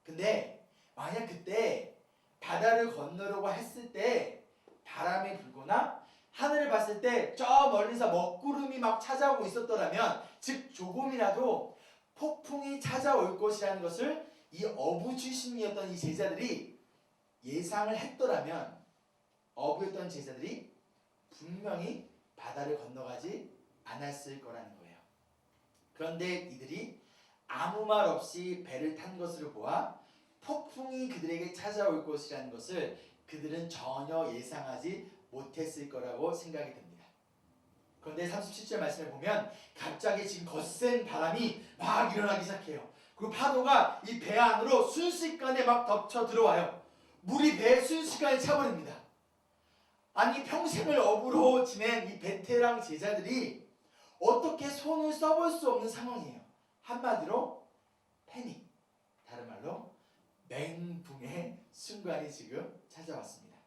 근데 만약 그때 바다를 건너려고 했을 때 바람이 불거나 하늘을 봤을 때 저 멀리서 먹구름이 막 찾아오고 있었더라면 즉 조금이라도 폭풍이 찾아올 것이라는 것을 이 어부 출신이었던 이 제자들이 예상을 했더라면 어부였던 제자들이 분명히 바다를 건너가지 않았을 거라는 거예요. 그런데 이들이 아무 말 없이 배를 탄 것으로 보아 폭풍이 그들에게 찾아올 것이라는 것을 그들은 전혀 예상하지 못했을 거라고 생각이 듭니다. 그런데 37절 말씀을 보면 갑자기 지금 거센 바람이 막 일어나기 시작해요. 그리고 파도가 이 배 안으로 순식간에 막 덮쳐 들어와요. 물이 배에 순식간에 차버립니다. 아니 평생을 어부로 지낸 이 베테랑 제자들이 어떻게 손을 써볼 수 없는 상황이에요. 한마디로 패닉, 다른 말로 맹붕의 순간이 지금 찾아왔습니다.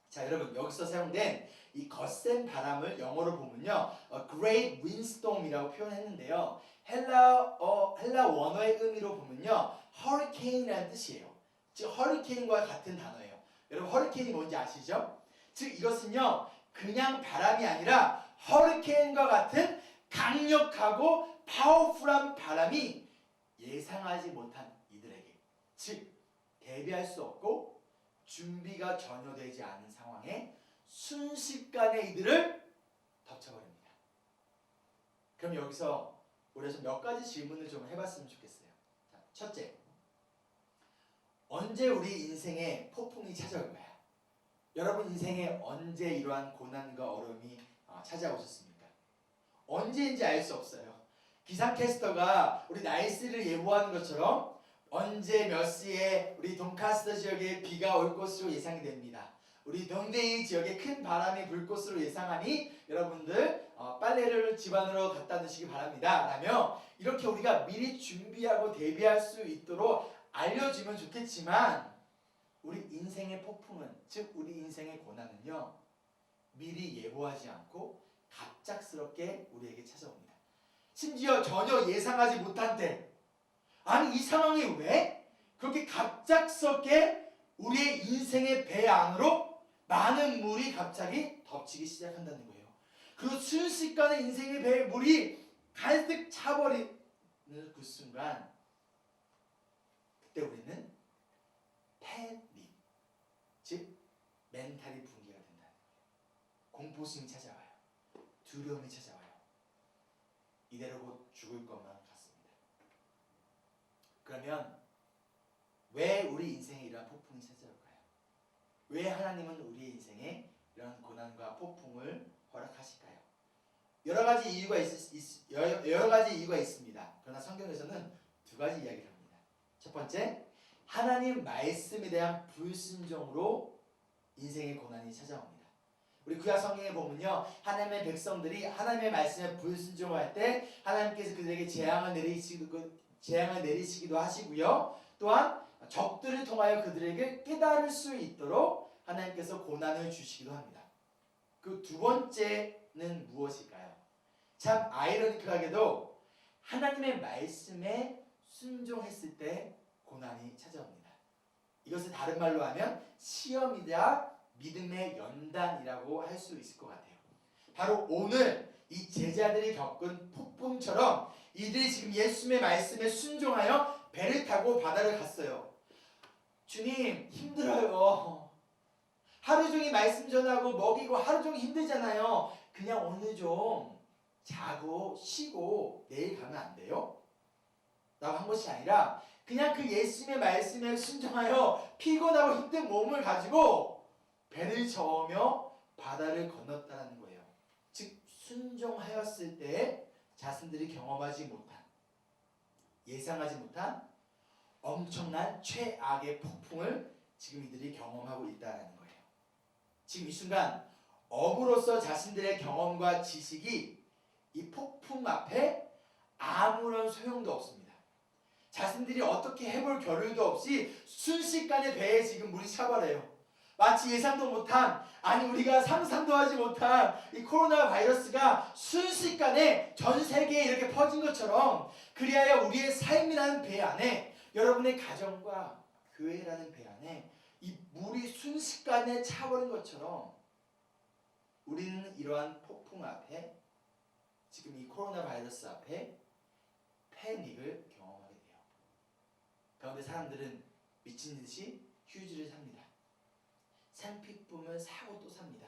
자 여러분 여기서 사용된 이 거센 바람을 영어로 보면요 Great Windstorm이라고 표현했는데요 헬라 원어의 의미로 보면요 hurricane이라는 뜻이에요. 즉 허리케인과 같은 단어예요. 여러분 허리케인이 뭔지 아시죠? 즉 이것은요 그냥 바람이 아니라 허리케인과 같은 강력하고 파워풀한 바람이 예상하지 못한 이들에게, 즉 대비할 수 없고 준비가 전혀 되지 않은 상황에 순식간에 이들을 덮쳐버립니다. 그럼 여기서 우리가 몇 가지 질문을 좀 해봤으면 좋겠어요. 자, 첫째, 언제 우리 인생에 폭풍이 찾아올까요? 여러분 인생에 언제 이러한 고난과 어려움이 찾아오셨습니까? 언제인지 알 수 없어요. 기상캐스터가 우리 날씨를 예보하는 것처럼 언제 몇 시에 우리 돈카스터 지역에 비가 올 것으로 예상이 됩니다. 우리 동대이 지역에 큰 바람이 불 것으로 예상하니 여러분들 빨래를 집안으로 갖다 놓으시기 바랍니다. 라며 이렇게 우리가 미리 준비하고 대비할 수 있도록 알려주면 좋겠지만 우리 인생의 폭풍은, 즉 우리 인생의 고난은요 미리 예보하지 않고 갑작스럽게 우리에게 찾아옵니다. 심지어 전혀 예상하지 못한 때, 아니 이 상황이 왜 그렇게 갑작스럽게 우리의 인생의 배 안으로 많은 물이 갑자기 덮치기 시작한다는 거예요. 그리고 순식간에 인생의 배에 물이 가득 차버리는 그 순간, 그때 우리는 패닉, 즉 멘탈이 붕괴가 된다는 거예요. 공포심이 찾아와요. 두려움이 찾아와요. 이대로 곧 죽을 것만 같습니다. 그러면 왜 우리 인생에 이러한 폭풍이 찾아올까요? 왜 하나님은 우리의 인생에 이런 고난과 폭풍을 허락하실까요? 여러 가지 이유가 있습니다. 그러나 성경에서는 두 가지 이야기를 합니다. 첫 번째, 하나님 말씀에 대한 불순종으로 인생의 고난이 찾아옵니다. 우리 구약 성경에 보면요, 하나님의 백성들이 하나님의 말씀에 불순종할 때 하나님께서 그들에게 재앙을 내리시기도 하시고요, 또한 적들을 통하여 그들에게 깨달을 수 있도록 하나님께서 고난을 주시기도 합니다. 그 두 번째는 무엇일까요? 참 아이러니컬하게도 하나님의 말씀에 순종했을 때 고난이 찾아옵니다. 이것을 다른 말로 하면 시험이자 믿음의 연단이라고 할 수 있을 것 같아요. 바로 오늘 이 제자들이 겪은 폭풍처럼 이들이 지금 예수님의 말씀에 순종하여 배를 타고 바다를 갔어요. 주님 힘들어요. 하루 종일 말씀 전하고 먹이고 하루 종일 힘들잖아요. 그냥 오늘 좀 자고 쉬고 내일 가면 안 돼요? 라고 한 것이 아니라 그냥 그 예수님의 말씀에 순종하여 피곤하고 힘든 몸을 가지고 배를 저으며 바다를 건넜다는 거예요. 즉 순종하였을 때 자신들이 경험하지 못한, 예상하지 못한 엄청난 최악의 폭풍을 지금 이들이 경험하고 있다는 거예요. 지금 이 순간 어부로서 자신들의 경험과 지식이 이 폭풍 앞에 아무런 소용도 없습니다. 자신들이 어떻게 해볼 겨를도 없이 순식간에 배에 지금 물이 차버려요. 마치 예상도 못한, 아니 우리가 상상도 하지 못한 이 코로나 바이러스가 순식간에 전 세계에 이렇게 퍼진 것처럼, 그리하여 우리의 삶이라는 배 안에, 여러분의 가정과 교회라는 배 안에 이 물이 순식간에 차버린 것처럼 우리는 이러한 폭풍 앞에, 지금 이 코로나 바이러스 앞에 패닉을 경험하게 돼요. 그런데 사람들은 미친 듯이 휴지를 삽니다. 생필품을 사고 또 삽니다.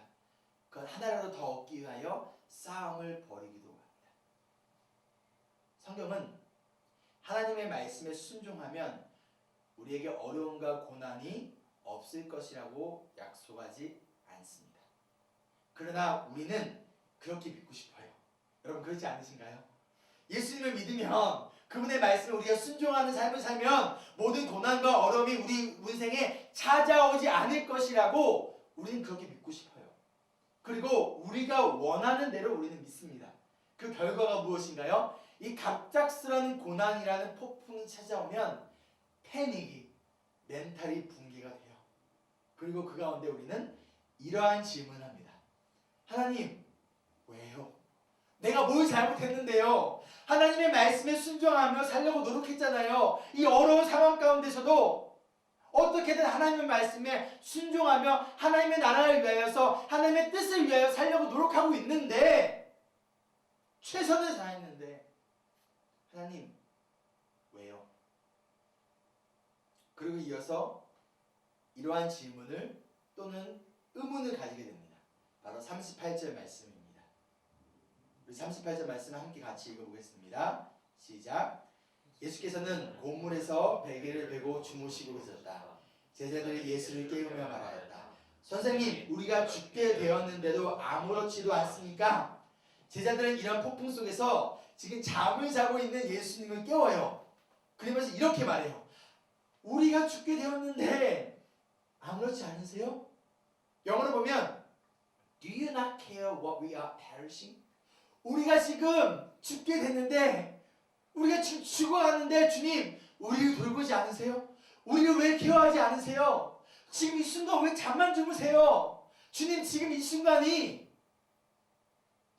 그건 하나라도 더 얻기 위하여 싸움을 벌이기도 합니다. 성경은 하나님의 말씀에 순종하면 우리에게 어려움과 고난이 없을 것이라고 약속하지 않습니다. 그러나 우리는 그렇게 믿고 싶어요. 여러분 그렇지 않으신가요? 예수님을 믿으면, 그분의 말씀에 우리가 순종하는 삶을 살면 모든 고난과 어려움이 우리 인생에 찾아오지 않을 것이라고 우리는 그렇게 믿고 싶어요. 그리고 우리가 원하는 대로 우리는 믿습니다. 그 결과가 무엇인가요? 이 갑작스러운 고난이라는 폭풍이 찾아오면 패닉이, 멘탈이 붕괴가 돼요. 그리고 그 가운데 우리는 이러한 질문을 합니다. 하나님, 왜요? 내가 뭘 잘못했는데요? 하나님의 말씀에 순종하며 살려고 노력했잖아요. 이 어려운 상황 가운데서도 어떻게든 하나님의 말씀에 순종하며 하나님의 나라를 위하여서 하나님의 뜻을 위하여 살려고 노력하고 있는데 최선을 다했는데 하나님 왜요? 그리고 이어서 이러한 질문을 또는 의문을 가지게 됩니다. 바로 38절 말씀입니다. 우리 38절 말씀을 함께 같이 읽어보겠습니다. 시작. 예수께서는 고물에서 베개를 베고 주무시고 계셨다. 제자들이 예수를 깨우며 말하였다. 선생님, 우리가 죽게 되었는데도 아무렇지도 않습니까? 제자들은 이런 폭풍 속에서 지금 잠을 자고 있는 예수님을 깨워요. 그러면서 이렇게 말해요. 우리가 죽게 되었는데 아무렇지 않으세요? 영어로 보면 Do you not care what we are perishing? 우리가 지금 죽게 됐는데 우리가 지금 죽어가는데 주님 우리를 돌보지 않으세요? 우리를 왜 케어하지 않으세요? 지금 이 순간 왜 잠만 주무세요? 주님 지금 이 순간이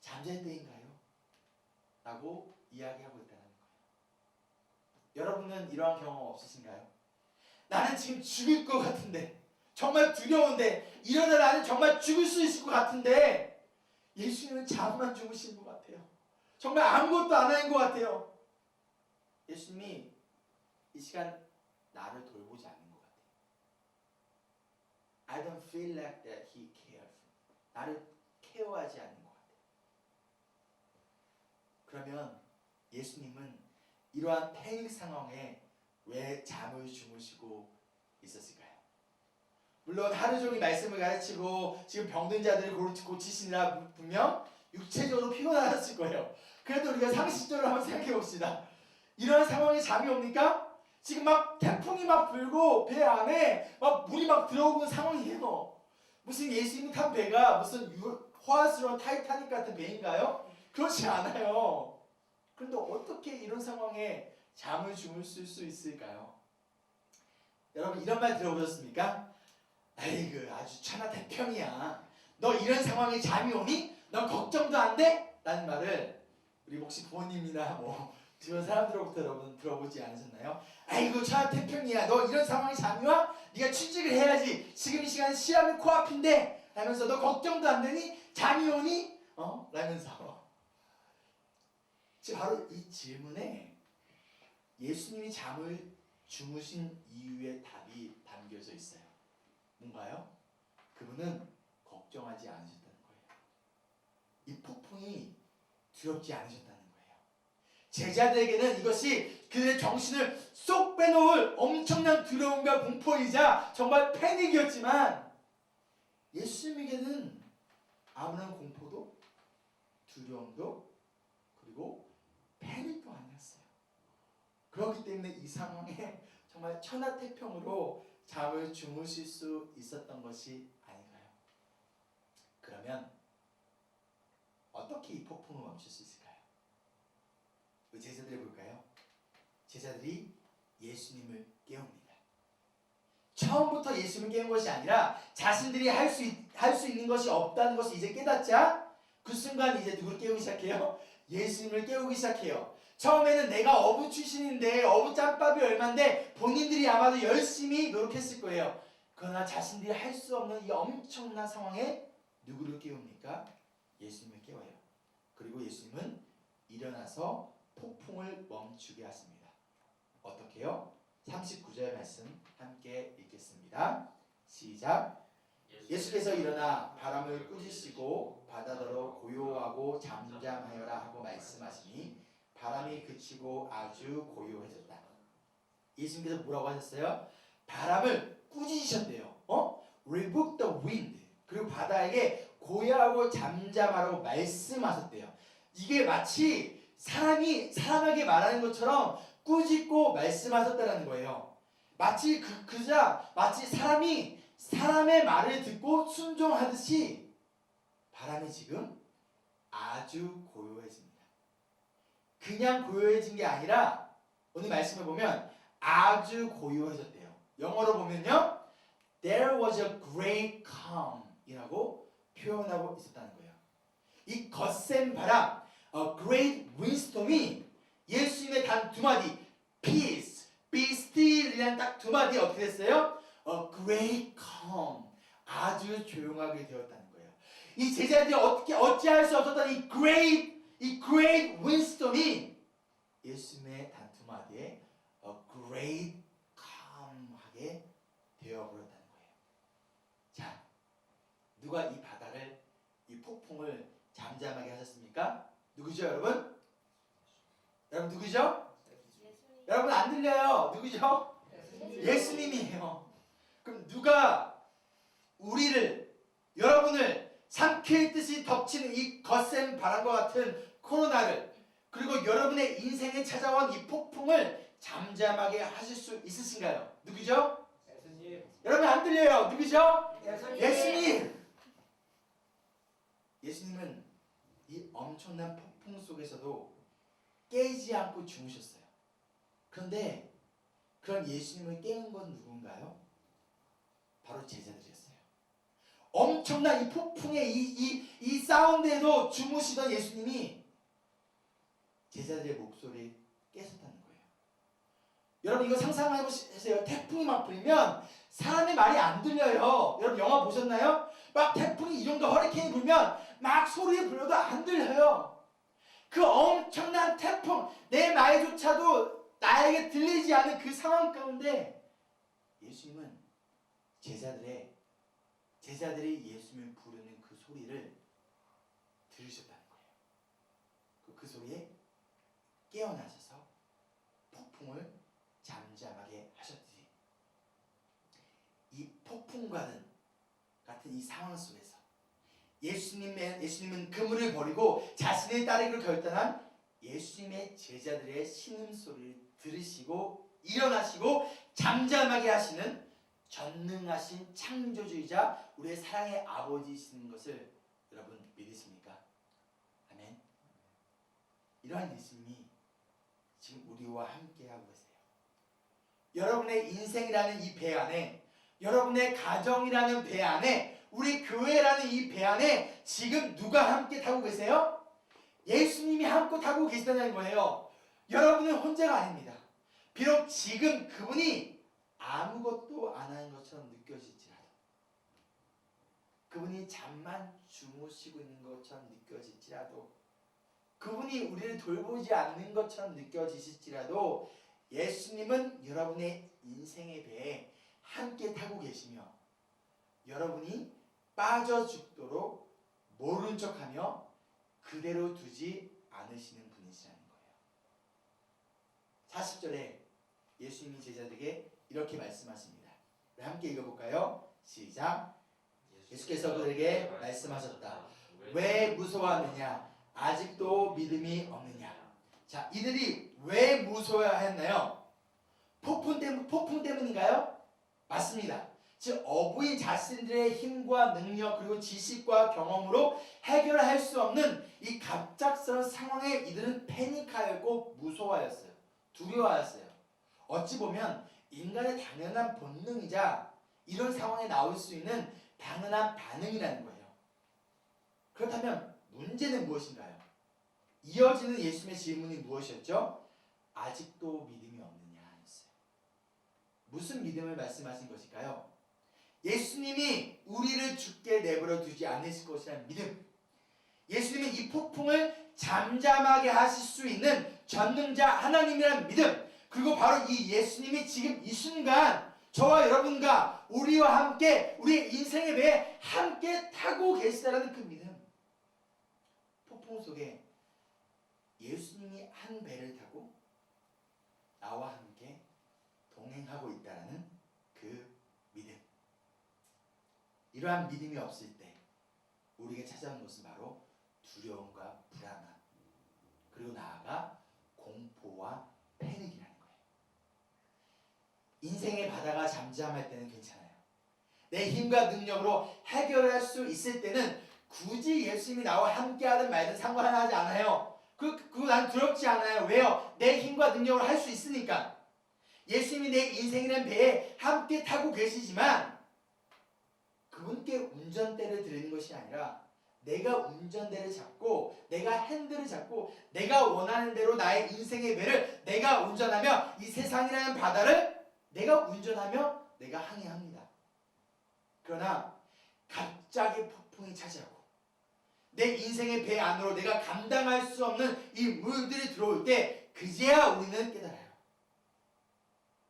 잠잘 때인가요? 라고 이야기하고 있다는 거예요. 여러분은 이러한 경험 없으신가요? 나는 지금 죽을 것 같은데 정말 두려운데 이러다 나는 정말 죽을 수 있을 것 같은데 예수님은 잠만 주무신 것 같아요. 정말 아무것도 안 하는 것 같아요. 예수님이 이 시간 나를 돌보지 않는 것 같아요. I don't feel like that he cares. 나를 케어하지 않는 것 같아요. 그러면 예수님은 이러한 패닉 상황에 왜 잠을 주무시고 있었을까요? 물론 하루 종일 말씀을 가르치고 지금 병든 자들을 고치시느라 분명 육체적으로 피곤하셨을 거예요. 그래도 우리가 상식적으로 한번 생각해 봅시다. 이런 상황에 잠이 옵니까? 지금 막 태풍이 막 불고 배 안에 막 물이 막 들어오는 상황이에요. 무슨 예수님이 탄 배가 무슨 호화스러운 타이타닉 같은 배인가요? 그렇지 않아요. 그런데 어떻게 이런 상황에 잠을 주무실 수 있을까요? 여러분 이런 말 들어보셨습니까? 아이고 아주 천하태평이야. 너 이런 상황에 잠이 오니? 너 걱정도 안 돼? 라는 말을 우리 혹시 부모님이나 뭐 주변 사람들로부터 여러분 들어보지 않으셨나요? 아이고 천하태평이야. 너 이런 상황에 잠이 와? 네가 취직을 해야지. 지금 이 시간 시험이 코앞인데 라면서 너 걱정도 안 되니? 잠이 오니? 라면서 지금 바로 이 질문에 예수님이 잠을 주무신 이유의 답이 담겨져 있어요. 뭔가요? 그분은 걱정하지 않으셨다는 거예요. 이 폭풍이 두렵지 않으셨다는 거예요. 제자들에게는 이것이 그들의 정신을 쏙 빼놓을 엄청난 두려움과 공포이자 정말 패닉이었지만 예수님에게는 아무런 공포도 두려움도 그리고 패닉도 아니었어요. 그렇기 때문에 이 상황에 정말 천하태평으로 잠을 주무실 수 있었던 것이 아닌가요? 그러면 어떻게 이 폭풍을 멈출 수 있을까요? 우리 제자들을 볼까요? 제자들이 예수님을 깨웁니다. 처음부터 예수님을 깨운 것이 아니라 자신들이 할 수 있는 것이 없다는 것을 이제 깨닫자 그 순간 이제 누구를 깨우기 시작해요? 예수님을 깨우기 시작해요. 처음에는 내가 어부 출신인데 어부 짬밥이 얼만데 본인들이 아마도 열심히 노력했을 거예요. 그러나 자신들이 할 수 없는 이 엄청난 상황에 누구를 깨웁니까? 예수님을 깨워요. 그리고 예수님은 일어나서 폭풍을 멈추게 하십니다. 어떻게요? 39절 말씀 함께 읽겠습니다. 시작. 예수께서 일어나 바람을 꾸짖으시고 바다더러 고요하고 잠잠하여라 하고 말씀하시니 바람이 그치고 아주 고요해졌다. 예수님께서 뭐라고 하셨어요? 바람을 꾸짖으셨대요. Rebuke the wind. 그리고 바다에게 고요하고 잠잠하라고 말씀하셨대요. 이게 마치 사람이 사람에게 말하는 것처럼 꾸짖고 말씀하셨다는 거예요. 마치 마치 사람이 사람의 말을 듣고 순종하듯이 바람이 지금 아주 고요해집니다. 그냥 고요해진 게 아니라 오늘 말씀을 보면 아주 고요해졌대요. 영어로 보면요, There was a great calm 이라고 표현하고 있었다는 거예요. 이 거센 바람, great windstorm이 예수님의 단 두 마디 peace, be still이라는 딱 두 마디 어떻게 됐어요? great calm, 아주 조용하게 되었다는 거예요. 이 제자들이 어찌할 수 없었던 이 great windstorm이 예수님의 단 두 마디에 great calm하게 되어버렸다는 거예요. 자, 누가 이 바다를, 이 폭풍을 잠잠하게 하셨습니까? 누구죠, 여러분? 여러분 누구죠? 예수님. 여러분 안 들려요. 누구죠? 예수님이에요. 그럼 누가 우리를, 여러분을 삼킬듯이 덮치는 이 거센 바람과 같은 코로나를, 그리고 여러분의 인생에 찾아온 이 폭풍을 잠잠하게 하실 수 있으신가요? 누구죠? 예수님. 여러분 안 들려요. 누구죠? 예수님. 예수님. 예수님은 이 엄청난 폭풍 속에서도 깨지 않고 주무셨어요. 그런데 그런 예수님을 깨운 건 누군가요? 바로 제자들이었어요. 엄청난 이 폭풍의 이 사운드에도 주무시던 예수님이 제자들의 목소리에 깨셨다는 거예요. 여러분 이거 상상해 보세요. 태풍이 막 불면 사람의 말이 안 들려요. 여러분 영화 보셨나요? 막 태풍이 이 정도 허리케인이 불면 막 소리 불려도 안 들려요. 그 엄청난 태풍, 내 말조차도 나에게 들리지 않는 그 상황 가운데 예수님은 제자들이 예수님을 부르는 그 소리를 들으셨다는 거예요. 그 소리에 깨어나셔서 폭풍을 잠잠하게 하셨지. 이 폭풍과는 같은 이 상황 속에서 예수님은 그물을 버리고 자신을 따르기로 결단한 예수님의 제자들의 신음소리를 들으시고 일어나시고 잠잠하게 하시는 전능하신 창조주이자 우리의 사랑의 아버지이시는 것을 여러분 믿으십니까? 아멘. 이러한 예수님이 지금 우리와 함께하고 계세요. 여러분의 인생이라는 이 배 안에, 여러분의 가정이라는 배 안에, 우리 교회라는 이 배 안에 지금 누가 함께 타고 계세요? 예수님이 함께 타고 계시다는 거예요. 여러분은 혼자가 아닙니다. 비록 지금 그분이 아무것도 안 하는 것처럼 느껴질지라도, 그분이 잠만 주무시고 있는 것처럼 느껴질지라도, 그분이 우리를 돌보지 않는 것처럼 느껴지실지라도 예수님은 여러분의 인생의 배에 함께 타고 계시며 여러분이 빠져 죽도록 모른 척하며 그대로 두지 않으시는 분이시라는 거예요. 40절에 예수님이 제자들에게 이렇게 말씀하십니다. 함께 읽어볼까요? 시작. 예수께서 그들에게 말씀하셨다. 왜 무서워하느냐? 아직도 믿음이 없느냐? 자, 이들이 왜 무서워했나요? 폭풍 때문인가요? 맞습니다. 즉 어부인 자신들의 힘과 능력 그리고 지식과 경험으로 해결할 수 없는 이 갑작스러운 상황에 이들은 패닉하였고 무서워하였어요. 두려워하였어요. 어찌 보면 인간의 당연한 본능이자 이런 상황에 나올 수 있는 당연한 반응이라는 거예요. 그렇다면 문제는 무엇인가요? 이어지는 예수님의 질문이 무엇이었죠? 아직도 믿음이 없느냐 였어요. 무슨 믿음을 말씀하신 것일까요? 예수님이 우리를 죽게 내버려 두지 않으실 것이라는 믿음. 예수님은 이 폭풍을 잠잠하게 하실 수 있는 전능자 하나님이라는 믿음. 그리고 바로 이 예수님이 지금 이 순간 저와 여러분과 우리와 함께 우리의 인생의 배에 함께 타고 계시다라는 그 믿음. 폭풍 속에 예수님이 한 배를 타고 나와 함께 동행하고 있다라는 그 믿음. 이러한 믿음이 없을 때 우리에게 찾아오는 것은 바로 두려움과 불안함, 그리고 나아가 공포와 패닉이라는 거예요. 인생의 바다가 잠잠할 때는 괜찮아요. 내 힘과 능력으로 해결할 수 있을 때는 굳이 예수님이 나와 함께하는 말든 상관하지 않아요. 그거 난 두렵지 않아요. 왜요? 내 힘과 능력으로 할 수 있으니까. 예수님이 내 인생이라는 배에 함께 타고 계시지만 그분께 운전대를 드리는 것이 아니라 내가 운전대를 잡고 내가 핸들을 잡고 내가 원하는 대로 나의 인생의 배를 내가 운전하며 이 세상이라는 바다를 내가 운전하며 내가 항해합니다. 그러나 갑자기 폭풍이 찾아오고 내 인생의 배 안으로 내가 감당할 수 없는 이 물들이 들어올 때 그제야 우리는 깨달아요.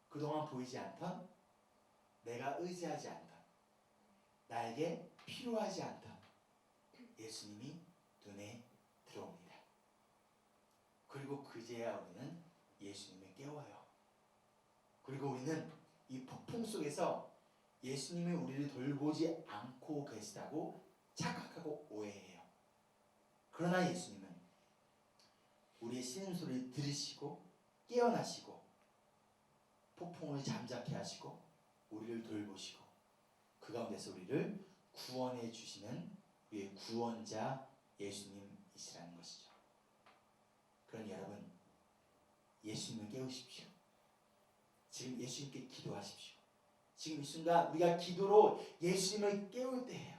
그동안 보이지 않던 내가 의지하지 않던 나에게 필요하지 않던 예수님이 눈에 들어옵니다. 그리고 그제야 우리는 예수님을 깨워요. 그리고 우리는 이 폭풍 속에서 예수님이 우리를 돌보지 않고 계시다고 착각하고 오해해요. 그러나 예수님은 우리의 신음소리를 들으시고 깨어나시고 폭풍을 잠잠케 하시고 우리를 돌보시고 그 가운데서 우리를 구원해 주시는 우리의 구원자 예수님이시라는 것이죠. 그러니 여러분 예수님을 깨우십시오. 지금 예수님께 기도하십시오. 지금 이 순간 우리가 기도로 예수님을 깨울 때예요.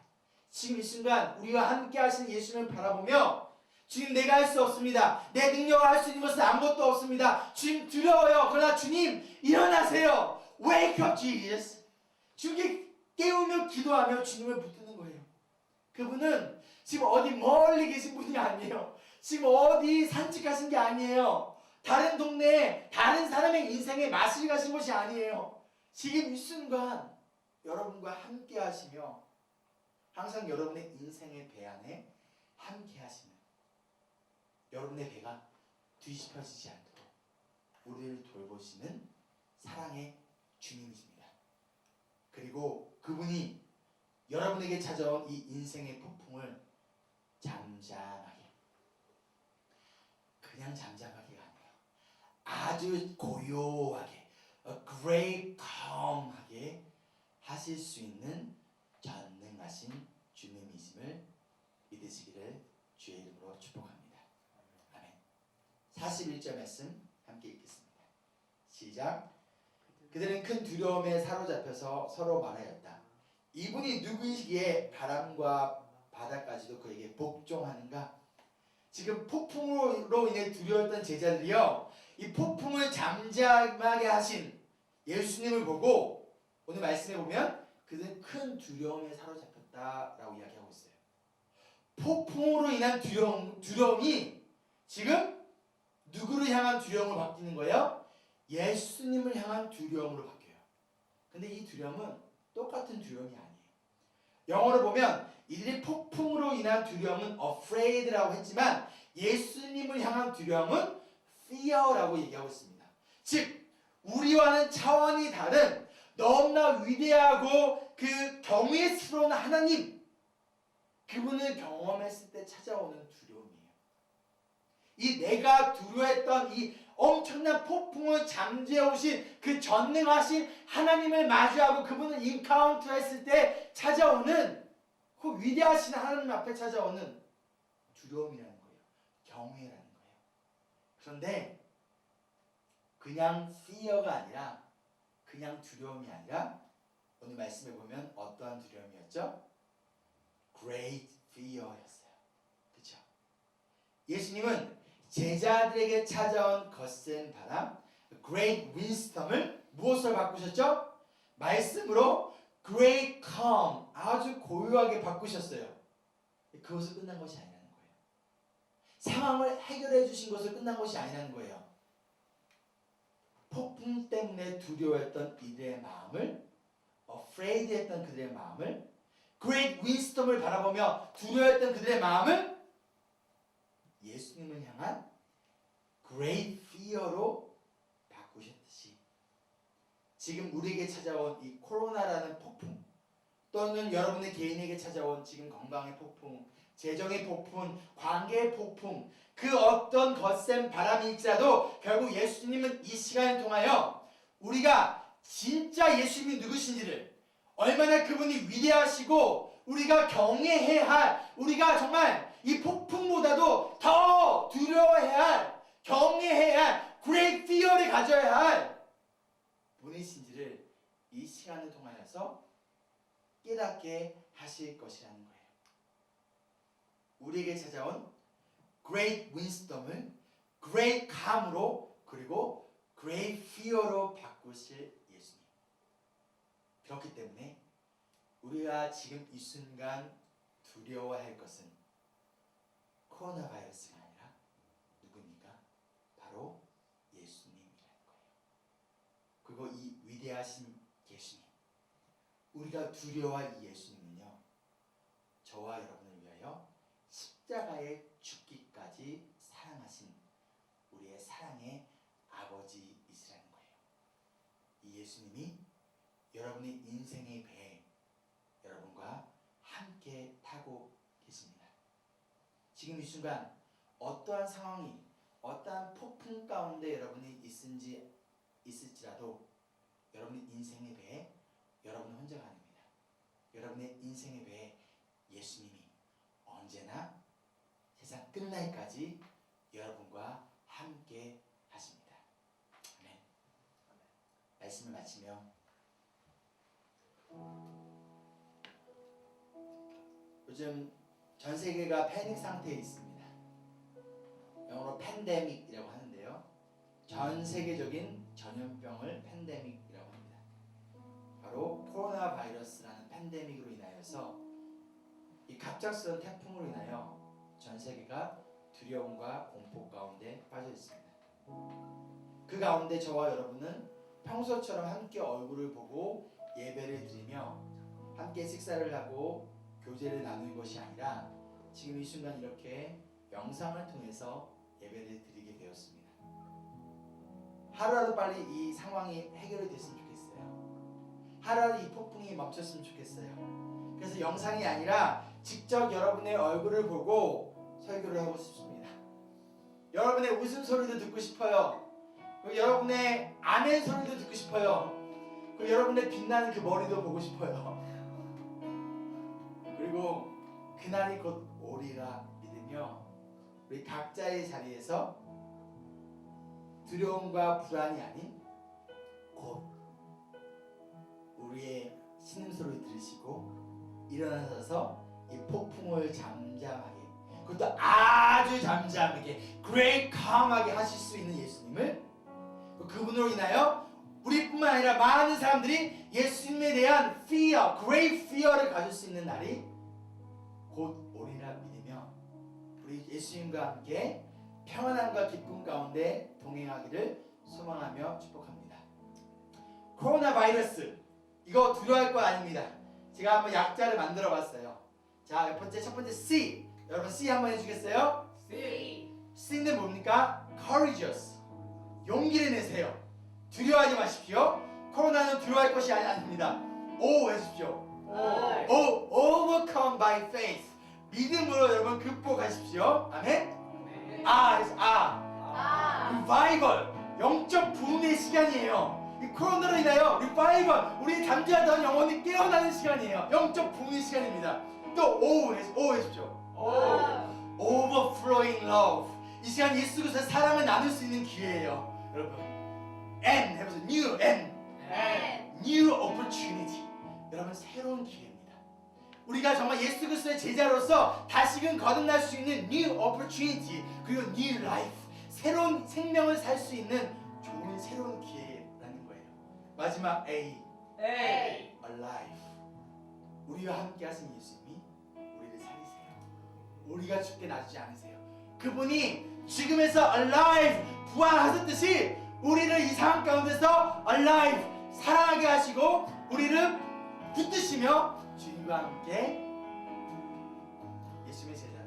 지금 이 순간 우리와 함께 하시는 예수님을 바라보며 주님 내가 할 수 없습니다. 내 능력을 할 수 있는 것은 아무것도 없습니다. 주님 두려워요. 그러나 주님 일어나세요. Wake up Jesus. 주님께 깨우며 기도하며 주님을 붙드는 거예요. 그분은 지금 어디 멀리 계신 분이 아니에요. 지금 어디 산책하신 게 아니에요. 다른 동네에 다른 사람의 인생에 마실 가신 것이 아니에요. 지금 이 순간 여러분과 함께 하시며 항상 여러분의 인생의 배 안에 함께 하시는 여러분의 배가 뒤집혀지지 않도록 우리를 돌보시는 사랑의 주님이십니다. 그리고 그분이 여러분에게 찾아온 이 인생의 폭풍을 잠잠하게 그냥 잠잠하게가 아니에요. 아주 고요하게 a great calm하게 하실 수 있는 전능하신 주님이심을 믿으시기를 주의 이름으로 축복합니다. 아멘. 41절 말씀 함께 읽겠습니다. 시작. 그들은 큰 두려움에 사로잡혀서 서로 말하였다. 이분이 누구이기에 바람과 바다까지도 그에게 복종하는가? 지금 폭풍으로 인해 두려웠던 제자들이요, 이 폭풍을 잠잠하게 하신 예수님을 보고 오늘 말씀에 보면 그들은 큰 두려움에 사로잡혔다라고 이야기하고 있어요. 폭풍으로 인한 두려움이 지금 누구를 향한 두려움으로 바뀌는 거예요? 예수님을 향한 두려움으로 바뀌어요. 근데 이 두려움은 똑같은 두려움이 아니에요. 영어로 보면 이들이 폭풍으로 인한 두려움은 afraid라고 했지만 예수님을 향한 두려움은 fear라고 얘기하고 있습니다. 즉 우리와는 차원이 다른 너무나 위대하고 그 경외스러운 하나님, 그분을 경험했을 때 찾아오는 두려움이에요. 이 내가 두려워했던 이 엄청난 폭풍을 잠재우신 그 전능하신 하나님을 마주하고 그분을 인카운트 했을 때 찾아오는 그 위대하신 하나님 앞에 찾아오는 두려움이라는 거예요. 경외라는 거예요. 그런데 그냥 fear가 아니라 그냥 두려움이 아니라 오늘 말씀에 보면 어떠한 두려움이었죠? Great fear였어요. 그렇죠? 예수님은 제자들에게 찾아온 거센 바람, Great windstorm을 무엇으로 바꾸셨죠? 말씀으로 Great calm, 아주 고요하게 바꾸셨어요. 그것을 끝난 것이 아니라는 거예요. 상황을 해결해 주신 것을 끝난 것이 아니라는 거예요. 폭풍 때문에 두려워했던 이들의 마음을, afraid 했던 그들의 마음을, Great windstorm을 바라보며 두려워했던 그들의 마음을 예수님을 향한 Great Fear로 바꾸셨듯이 지금 우리에게 찾아온 이 코로나라는 폭풍, 또는 여러분의 개인에게 찾아온 지금 건강의 폭풍, 재정의 폭풍, 관계의 폭풍, 그 어떤 거센 바람일지라도 결국 예수님은 이 시간을 통하여 우리가 진짜 예수님이 누구신지를, 얼마나 그분이 위대하시고 우리가 경외해야 할, 우리가 정말 이 폭풍보다도 더 두려워해야 할, 경외해야 할, great fear를 가져야 할 분이신지를 이 시간을 통하여서 깨닫게 하실 것이라는 거예요. 우리에게 찾아온 great wisdom을 great calm으로 그리고 great fear로 바꾸실 예수님. 그렇기 때문에 우리가 지금 이 순간 두려워할 것은 코로나 바이러스가 아니라 누굽니까? 바로 예수님이라는 거예요. 그리고 이 위대하신 예수님, 우리가 두려워할 이 예수님은요, 저와 여러분을 위하여 십자가에 죽기까지 사랑하신 우리의 사랑의 아버지이시라는 거예요. 이 예수님이 여러분의 인생의 배에 여러분과 함께 타고 계십니다. 지금 이 순간 어떠한 상황이, 어떠한 폭풍 가운데 여러분이 있을지라도 여러분의 인생의 배에 여러분은 혼자가 아닙니다. 여러분의 인생의 배에 예수님이 언제나 세상 끝날까지 여러분과 함께 하십니다. 아멘. 말씀을 마치며 요즘 전 세계가 패닉 상태에 있습니다. 영어로 팬데믹이라고 하는데요. 전 세계적인 전염병을 팬데믹이라고 합니다. 바로 코로나 바이러스라는 팬데믹으로 인하여서 이 갑작스러운 태풍으로 인하여 전 세계가 두려움과 공포 가운데 빠져 있습니다. 그 가운데 저와 여러분은 평소처럼 함께 얼굴을 보고 예배를 드리며 함께 식사를 하고 교제를 나누는 것이 아니라 지금 이 순간 이렇게 영상을 통해서 예배를 드리게 되었습니다. 하루라도 빨리 이 상황이 해결이 됐으면 좋겠어요. 하루라도 이 폭풍이 멈췄으면 좋겠어요. 그래서 영상이 아니라 직접 여러분의 얼굴을 보고 설교를 하고 싶습니다. 여러분의 웃음소리도 듣고 싶어요. 그리고 여러분의 아멘 소리도 듣고 싶어요. 그리고 여러분의 빛나는 그 머리도 보고 싶어요. 그리고 그날이 곧 오리라 믿으며 우리 각자의 자리에서 두려움과 불안이 아닌 곧 우리의 신음소리를 들으시고 일어나셔서 이 폭풍을 잠잠하게, 그것도 아주 잠잠하게 great calm하게 하실 수 있는 예수님을, 그분으로 인하여 우리뿐만 아니라 많은 사람들이 예수님에 대한 fear, great fear를 가질 수 있는 날이 곧 오리라 믿으며 우리 예수님과 함께 평안함과 기쁨 가운데 동행하기를 소망하며 축복합니다. 코로나 바이러스, 이거 두려워할 거 아닙니다. 제가 한번 약자를 만들어 봤어요. 자, 첫 번째 C. 여러분 C 한번 해주겠어요? C는 뭡니까? Courageous. 용기를 내세요. 두려워하지 마십시오. 코로나는 두려워할 것이 아닙니다. O 해주십시오. O, overcome by faith. 믿음으로 여러분 극복하십시오. 아멘. Revival. 영적 부흥의 시간이에요. 이 코로나로 인하여 리바이벌, 우리 잠자던 영혼이 깨어나는 시간이에요. 영적 부흥의 시간입니다. 또 O 해주십시오. Overflowing love. 이 시간 예수 그리스도의 사랑을 나눌 수 있는 기회예요. 여러분 N 해보세요. New opportunity. 여러분 새로운 기회입니다. 우리가 정말 예수 그리스도의 제자로서 다시금 거듭날 수 있는 new opportunity, 그리고 new life, 새로운 생명을 살 수 있는 좋은 새로운 기회라는 거예요. 마지막 A. alive. 우리와 함께 하신 예수님이 우리를 살리세요. 우리가 죽게 놔주지 않으세요. 그분이 죽음에서 alive, 부활하셨듯이 우리를 이 상황 가운데서 alive, 살아나게 하시고 우리를 붙드시며 주님과 함께 예수님의 제자로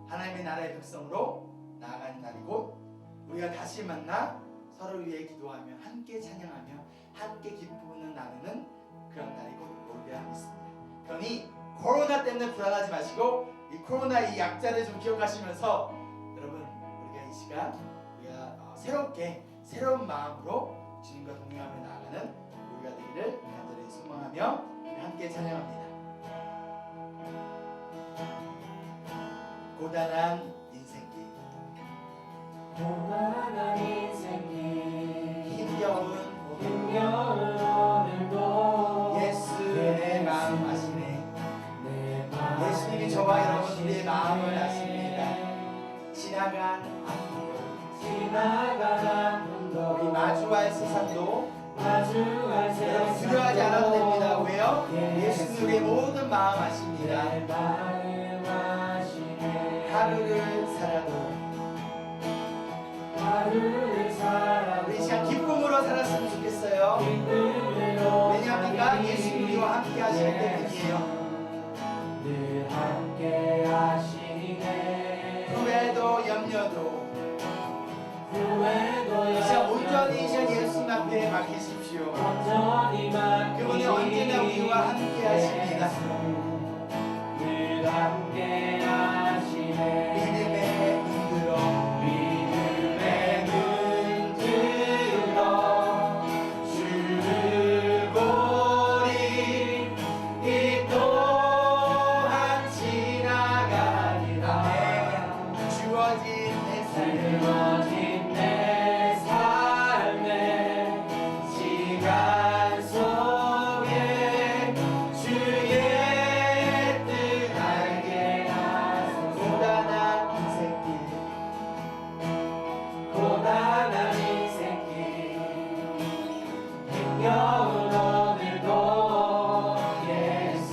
하나님의 나라의 백성으로 나아가는 날이고, 우리가 다시 만나 서로 위해 기도하며 함께 찬양하며 함께 기쁨을 나누는 그런 날이 곧 오리라 믿습니다. 그러니 코로나 때문에 불안하지 마시고 이 코로나 이 약자를 좀 기억하시면서 여러분 우리가 이 시간 우리가 새롭게 새로운 마음으로 주님과 동행하며 나아가는 우리가 되기를 간절히 소망하며 함께 찬양합니다. 고단한 인생길, 고단한 인생길, 힘겨운 오늘도 예수 내 마음 아시네. 예수님이 저와 여러분 우리의 마음을 세상도 마주할 여러분 세상도 두려워하지 않아도 됩니다. 왜요? 예수님 우리의 모든 마음 아십니다. 내 마음 아시네. 하루를 살아도 하루를 살아도 우리 시간 기쁨으로 살았으면 좋겠어요. 기쁨으로 왜냐합니까? 예수님 우리와 함께 하시기 때문이에요. 늘 함께 하시네. 후회도 염려도 후회도 이 시간 온전히 이 시간 예수님 앞에 맡기십시오. 온전히 그분은 언제나 우리와 함께 하십니다. 늘 함께 하시네. 믿음의 눈 들어 믿음의 눈 들어 주를 보리. 이 또한 지나가리라. 주어진 내 삶 주어진 내 삶의 시간 속에 주의 뜻 알게 하소서. 고단한 인생길 고단한 인생길 힘겨운 오늘도 예수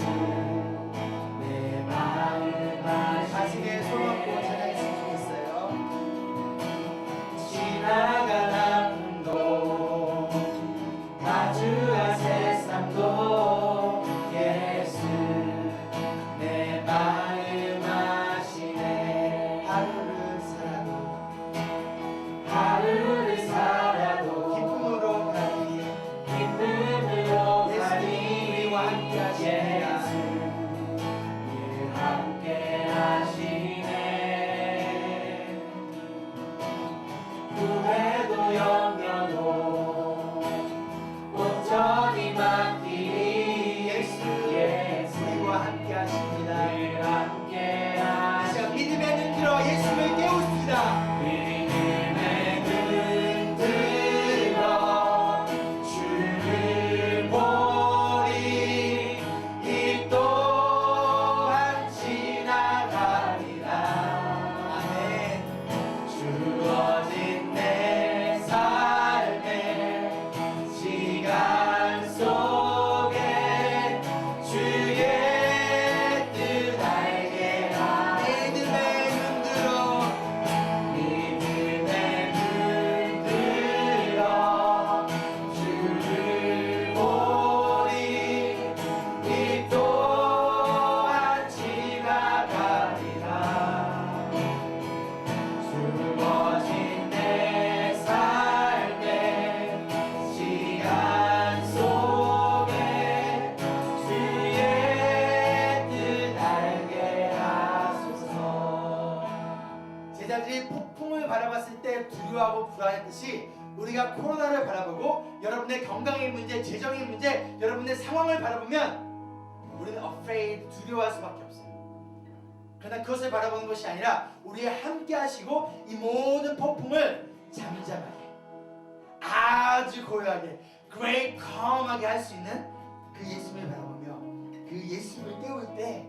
내 마음 가슴에 손 얹고 아시네. 찬양했으면 좋겠어요. 지나간 아픔도 마주할 세상도 예수 내 마음 아시네. 하루를 살아도 하루를 살아도 기쁨으로 가니 기쁨으로 예수님 가니 우리와 함께 하십니다. 예수 늘 함께 하시네. 후회도 염려도 온전히 맡기니 예수 예수 우리와 함께 하십니다. 늘 함께 이 시간 하시네. 믿음의 눈 들어 예수를 깨우십시다. 믿음의 눈 들어 주를 보리. 이 또한 지나가리라. 아멘. 주어진 내 삶의 시간 속에 주의 뜻 알게 하소서. 믿음의 눈 들어 믿음의 눈 들어 주를 보리. 이 또한 지나가리라. 주어진 내 삶의 시간 속에 주의 뜻 알게 하소서. 제자들이 폭풍을 바라봤을 때 두려워하고 불안했듯이 우리가 코로나를 바라보고 여러분의 건강의 문제, 재정의 문제, 여러분의 상황을 바라보면 우리는 afraid, 두려워할 수밖에 없어요. 그러나 그것을 바라보는 것이 아니라 우리와 함께 하시고 이 모든 폭풍을 잠잠하게, 아주 고요하게, great calm하게 할 수 있는 그 예수님을 바라보며 그 예수님을 깨울 때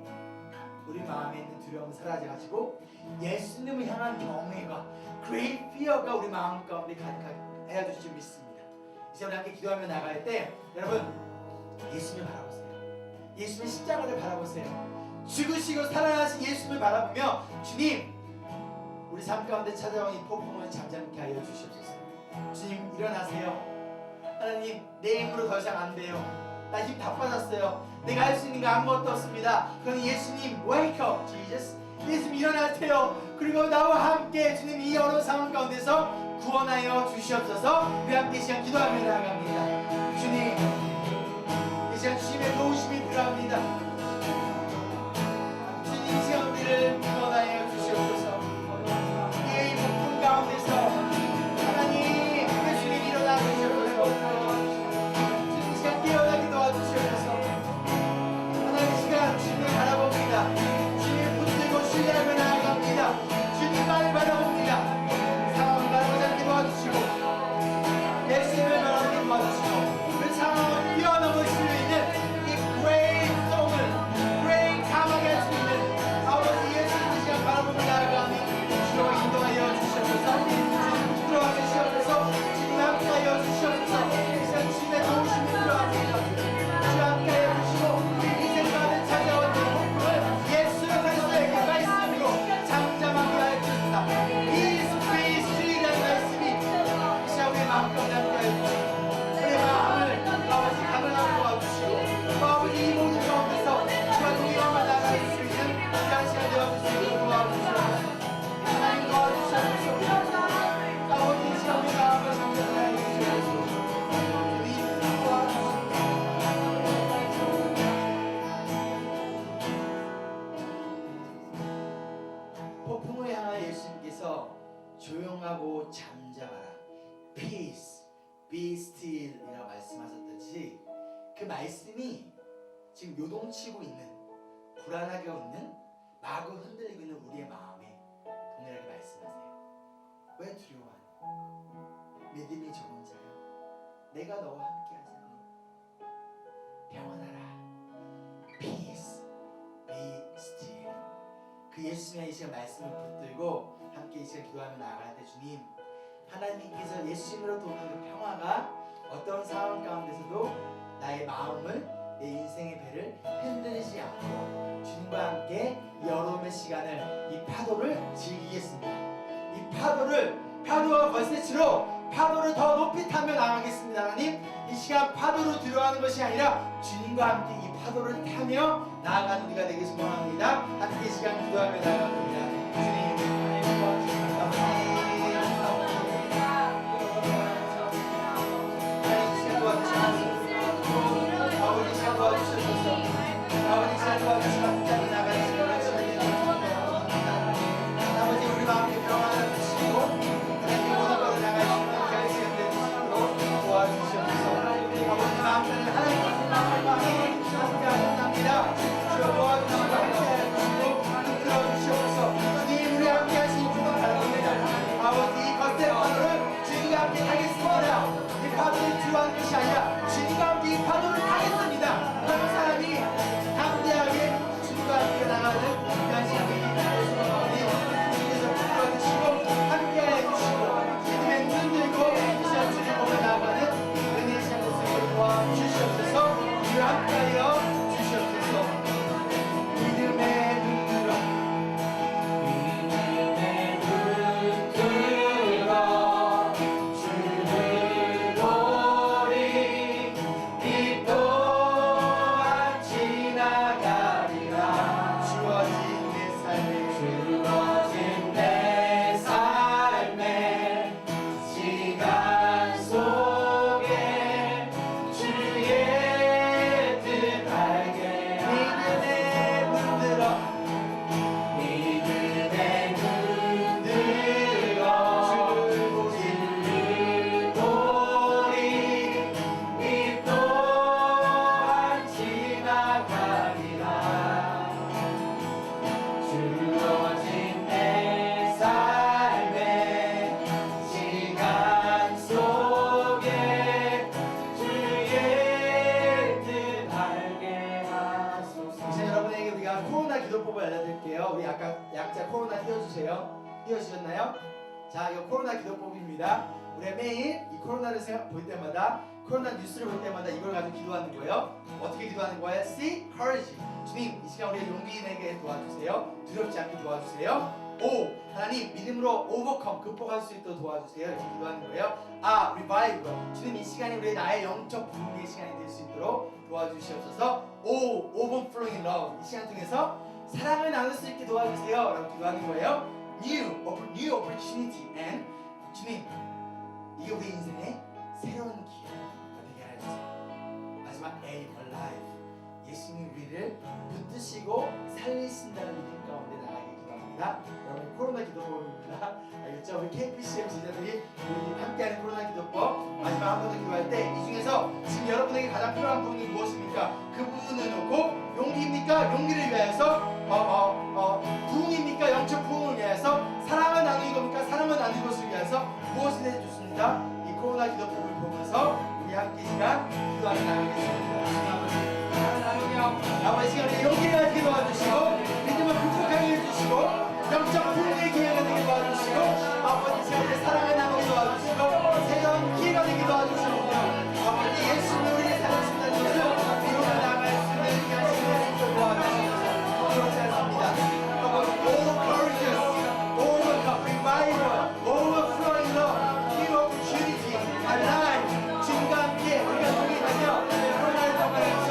우리 마음에 있는 두려움은 사라져가지고 예수님을 향한 경외가 great fear가 우리 마음 가운데 가득하게 해줄 줄 믿습니다. 이제 우리 함께 기도하며 나갈 때 여러분 예수님을 바라보세요. 예수님의 십자가를 바라보세요. 죽으시고 살아나신 예수님을 바라보며 주님 우리 삶 가운데 찾아온 이 폭풍을 잠잠케 하여 주시옵소서. 주님 일어나세요. 하나님 내 힘으로 더 이상 안 돼요. 나 힘 다 빠졌어요. 내가 할 수 있는 거 아무것도 없습니다. 그러니 예수님 wake up Jesus. 예수님 일어나세요. 그리고 나와 함께 주님 이 어려운 상황 가운데서 구원하여 주시옵소서. 우리 함께 이 시간 기도하며 나아갑니다. 주님 이 시간 주님의 도우심이 필요합니다. 주님 이 시간 우리를 구원하여 주시옵소서. 이 폭풍 가운데서 하나님 예수님 일어나 주시옵소서. 주님 이 시간 깨어나게 도와주시옵소서. 하나님 이 시간 주님을 바라봅니다. 주님을 붙들고 신뢰하며 나아갑니다. 주님만을 바라봅니다. 상황을 바라보지 도와주시고 예수님을 바라보게 도와주시고 그 상황을 뛰어넘을 수 있는 이 great storm peace, be still이라고 말씀하셨듯이 그 말씀이 지금 요동치고 있는, 불안하게 있는, 마구 흔들리고 있는 우리의 마음에 동일하게 말씀하세요. 왜 두려워하니? 믿음이 적은 자여, 내가 너와 함께 하잖니. 평안하라. peace, be still. 그 예수님의 이 시간 말씀을 붙들고 함께 이 시간 기도하며 나아갈 때 주님, 하나님께서 예수님으로 도는 그 평화가 어떤 상황 가운데서도 나의 마음을, 내 인생의 배를 흔들리지 않고 주님과 함께 이 어려움의 시간을, 이 파도를 즐기겠습니다. 이 파도와 걸새치로 파도를 더 높이 타며 나가겠습니다. 하나님, 이 시간 파도로 두려워하는 것이 아니라 주님과 함께 이 파도를 타며 나아가는 우리가 되길 소망합니다. 함께 이 시간 기도하며 나아갑니다. 주님, 아버지 우리 마음에 평안을 주시고 하나님의 모든 것을 나가시는 결실을 내주시고 도와주시옵소서. 아버지 마음을 하나님의 마음과 함께 하셨답니다. 주여 도와주시고 함께 해주시고 이끌어 주시옵소서. 주님 우리 함께 하시니 주님 바랍니다. 아버지 이 거센 파도를 주님과 함께 하겠습니다. 이 파도를 두려워하는 것이 아니라 주님과 함께 이 파도를 타겠습니다. 그런 사람이 담대하게 주님과 함께 나가는 간신히 주님께서 불러주시고 함께 해주시고 믿음의 눈 들고 시간 주님 보며 나아가는 은혜의 시간 모습을 도와주시옵소서. 주여 함께하여 주시옵소서. 믿음의 눈 들어 주를 보리 이 또한 지나가리라. 주어진 내 삶의 시간 속에 주의 뜻 알게 믿음의 눈 들어 주를 보리 이 또한 지나가리라. 주어진 내 삶의 시간 속에 주의 뜻 알게 하소서. 이제 여러분에게 우리가 코로나 기도법을 알려드릴게요. 우리 아까 약자 코로나 띄워주세요. 띄워주셨나요? 자, 이거 코로나 기도법입니다. 우리가 매일 이 코로나를 볼 때마다, 코로나 뉴스를 볼 때마다 이걸 가지고 기도하는 거예요. 어떻게 기도하는 거예요? See, courage. 주님, 이 시간 우리의 용기 내게 도와주세요. 두렵지 않게 도와주세요. O, 하나님 믿음으로 overcome, 극복할 수 있도록 도와주세요. 이렇게 기도하는 거예요. 아, revive. 주님, 이 시간이 우리의 나의 영적 분리의 시간이 될 수 있도록 도와주시옵소서. O, overflowing love. 이 시간 통해서 사랑을 나눌 수 있게 도와주세요. 라고 기도하는 거예요. New opportunity and 주님, 이게 우리 인생의 새로운 기회가 되게 하여주세요. 마지막 A, alive. 예수님이 우리를 붙드시고 살리신다는 믿음 가운데 나가게 기도합니다. 여러분 코로나 기도법입니다. 알겠죠? 우리 KPCM 제자들이 우리 함께하는 코로나 기도법 마지막 한 번 더 기도할 때 이 중에서 지금 여러분에게 가장 필요한 부분이 무엇입니까? 그 부분을 놓고 용기입니까? 용기를 위하여서 부흥입니까? 영적 부흥을 위해서 사랑을 나누는 겁니까? 사랑을 나누는 것을 위해서 무엇이든 좋습니다. 이 코로나 기도법을 보면서 우리 함께 시간 기도하며 나가겠습니다. 아버지 시간에 용기를 가지게 도와주시고 믿음을 극복하게 해주시고 영적 부흥의 기회가 되게 도와주시고 아버지 시간에 사랑을 나누게 도와주시고 새로운 기회가 되게 도와주시고 아버지 예수님 우리의 살아주신다는 것을 이루어 나갈 수 있는 양심을 도와주시옵소서. 그렇지 않습니다. All courageous, overcome, revival, overflowing love, give opportunity, alive. 주님과 함께 우리가 동행하며 코로나를 통과해서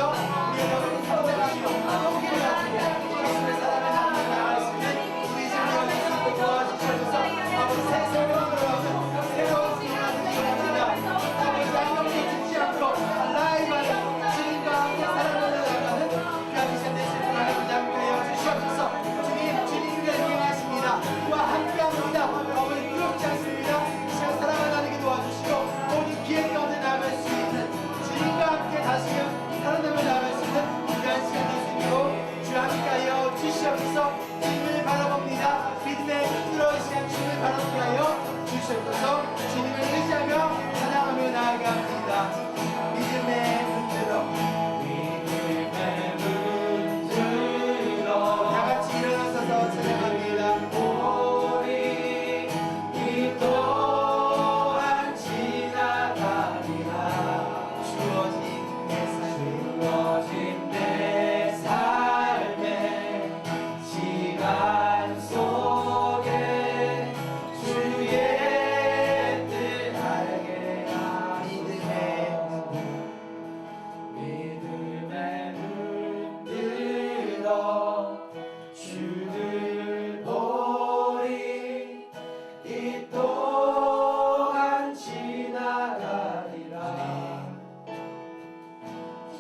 우리의 영혼을 살아내시고 용기를 가지고 예수님의 사랑을 나갈 수 있는 우리 자녀가 될 수 있도록 도와주시옵소서. 아버지 새 생명으로 하는 새로운 생활을 기원합니다. 아버지 안녕히 죽지 않고 alive.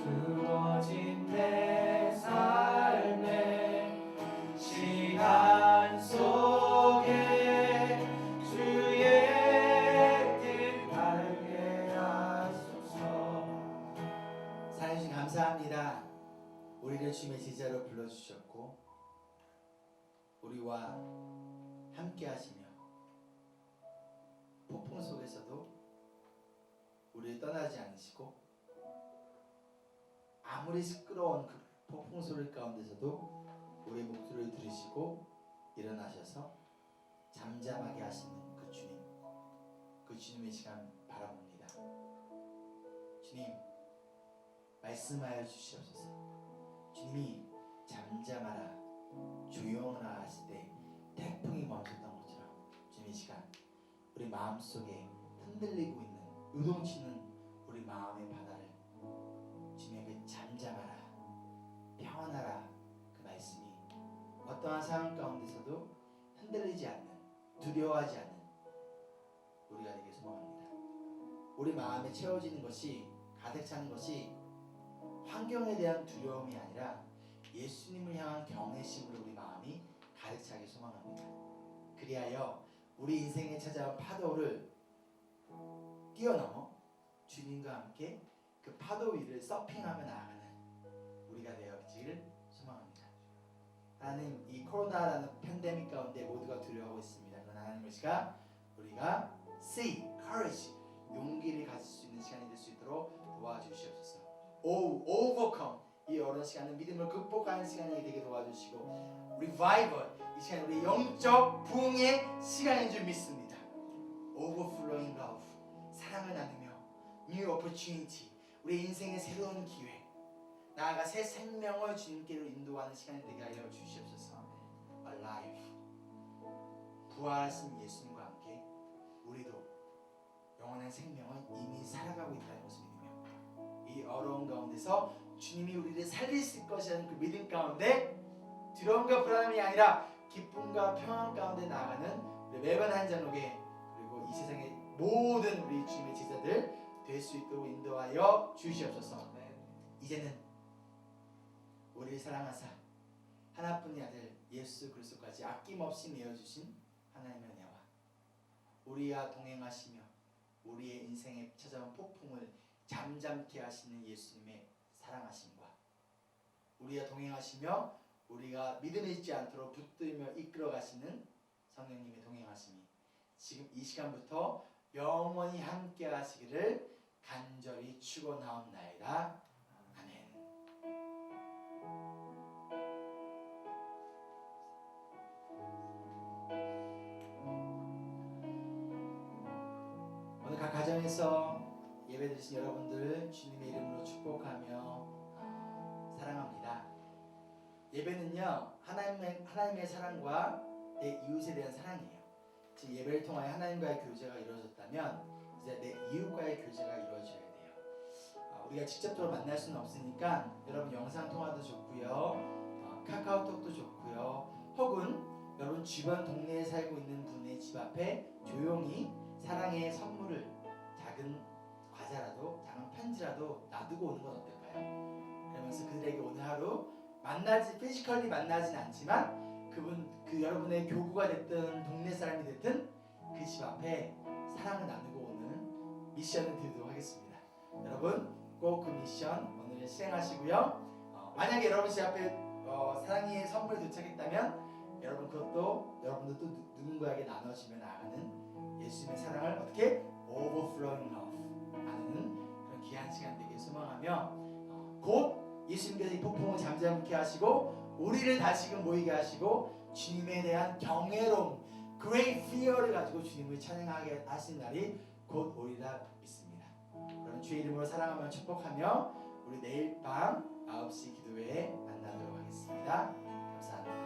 주어진 내 삶의 시간 속에 주의 뜻 알게 하소서. 사랑해 주님 감사합니다. 우리를 주님의 제자로 불러주셨고 우리와 함께 하시며 폭풍 속에서도 우리를 떠나지 않으시고 아무리 시끄러운 그 폭풍 소리 가운데서도 우리의 목소리를 들으시고 일어나셔서 잠잠하게 하시는 그 주님, 그 주님의 시간 바라봅니다. 주님 말씀하여 주시옵소서. 주님이 잠잠하라 조용하라 하실 때 태풍이 멈췄던 것처럼 주님 이 시간 우리 마음속에 흔들리고 있는 요동치는 우리 마음의 바다를 주님의 그 잠잠하라 평안하라 그 말씀이 어떠한 상황 가운데서도 흔들리지 않는 두려워하지 않는 우리가 되길 소망합니다. 우리 마음에 채워지는 것이 가득 차는 것이 환경에 대한 두려움이 아니라 예수님을 향한 경외심으로 우리 마음이 가득 차게 소망합니다. 그리하여 우리 인생에 찾아온 파도를 뛰어넘어 주님과 함께 그 파도 위를 서핑하며 나아가는 우리가 되어지길 소망합니다. 하나님 이 코로나라는 팬데믹 가운데 모두가 두려워하고 있습니다. 그러나 하나님의 시간 우리가 see, courage 용기를 가질 수 있는 시간이 될 수 있도록 도와주시옵소서. overcome 이 어려운 시간은 믿음을 극복하는 시간이 되게 도와주시고 revival 이 시간 우리 영적 부흥의 시간인 줄 믿습니다. overflowing love 사랑을 나누며 new opportunity 우리 인생의 새로운 기회 나아가 새 생명을 주님께로 인도하는 시간이 되게 하여 주시옵소서. alive 부활하신 예수님과 함께 우리도 영원한 생명을 이미 살아가고 있다는 것을 믿으며 이 어려운 가운데서 주님이 우리를 살리실 것이라는 그 믿음 가운데 두려움과 불안함이 아니라 기쁨과 평안 가운데 나아가는 우리 매번 한잔옥에 그리고 이 세상의 모든 우리 주님의 제자들 될 수 있도록 인도하여 주시옵소서. 이제는 우리를 사랑하사 하나뿐인 아들 예수 그리스도까지 아낌없이 내어주신 하나님의 은혜와 우리와 동행하시며 우리의 인생에 찾아온 폭풍을 잠잠케 하시는 예수님의 사랑하심과 우리와 동행하시며 우리가 믿음을 잊지 않도록 붙들며 이끌어 가시는 성령님의 동행하심이 지금 이 시간부터 영원히 함께 하시기를 간절히 축원하옵나이다. 아멘. 오늘 각 가정에서 예배드리신 여러분들 주님의 이름으로 축복하며 사랑합니다. 예배는요 하나님의 사랑과 내 이웃에 대한 사랑이에요. 즉 예배를 통하여 하나님과의 교제가 이루어졌다면 이제 내 이웃과의 교제가 이루어져야 돼요. 우리가 직접적으로 만날 수는 없으니까 여러분 영상 통화도 좋고요, 카카오톡도 좋고요, 혹은 여러분 주변 동네에 살고 있는 분의 집 앞에 조용히 사랑의 선물을 작은 과자라도 작은 편지라도 놔두고 오는 건 어떨까요? 그러면서 그들에게 오늘 하루 피지컬리 만나진 않지만 그 여러분의 교구가 됐든 동네 사람이 됐든 그 집 앞에 사랑을 나누고 오는 미션을 드리도록 하겠습니다. 여러분 꼭 그 미션 오늘 실행하시고요. 만약에 여러분 집 앞에 사랑의 선물이 도착했다면 여러분도 또 누군가에게 나눠주며 나아가는 예수님의 사랑을 어떻게 overflowing love 나누는 그런 귀한 시간 되길 소망하며 곧 예수님께서 이 폭풍을 잠잠케 하시고 우리를 다시금 모이게 하시고 주님에 대한 경외로움 great fear를 가지고 주님을 찬양하게 하신 날이 곧 오리라 믿습니다. 그럼 주의 이름으로 사랑하며 축복하며 우리 내일 밤 9시 기도회에 만나도록 하겠습니다. 감사합니다.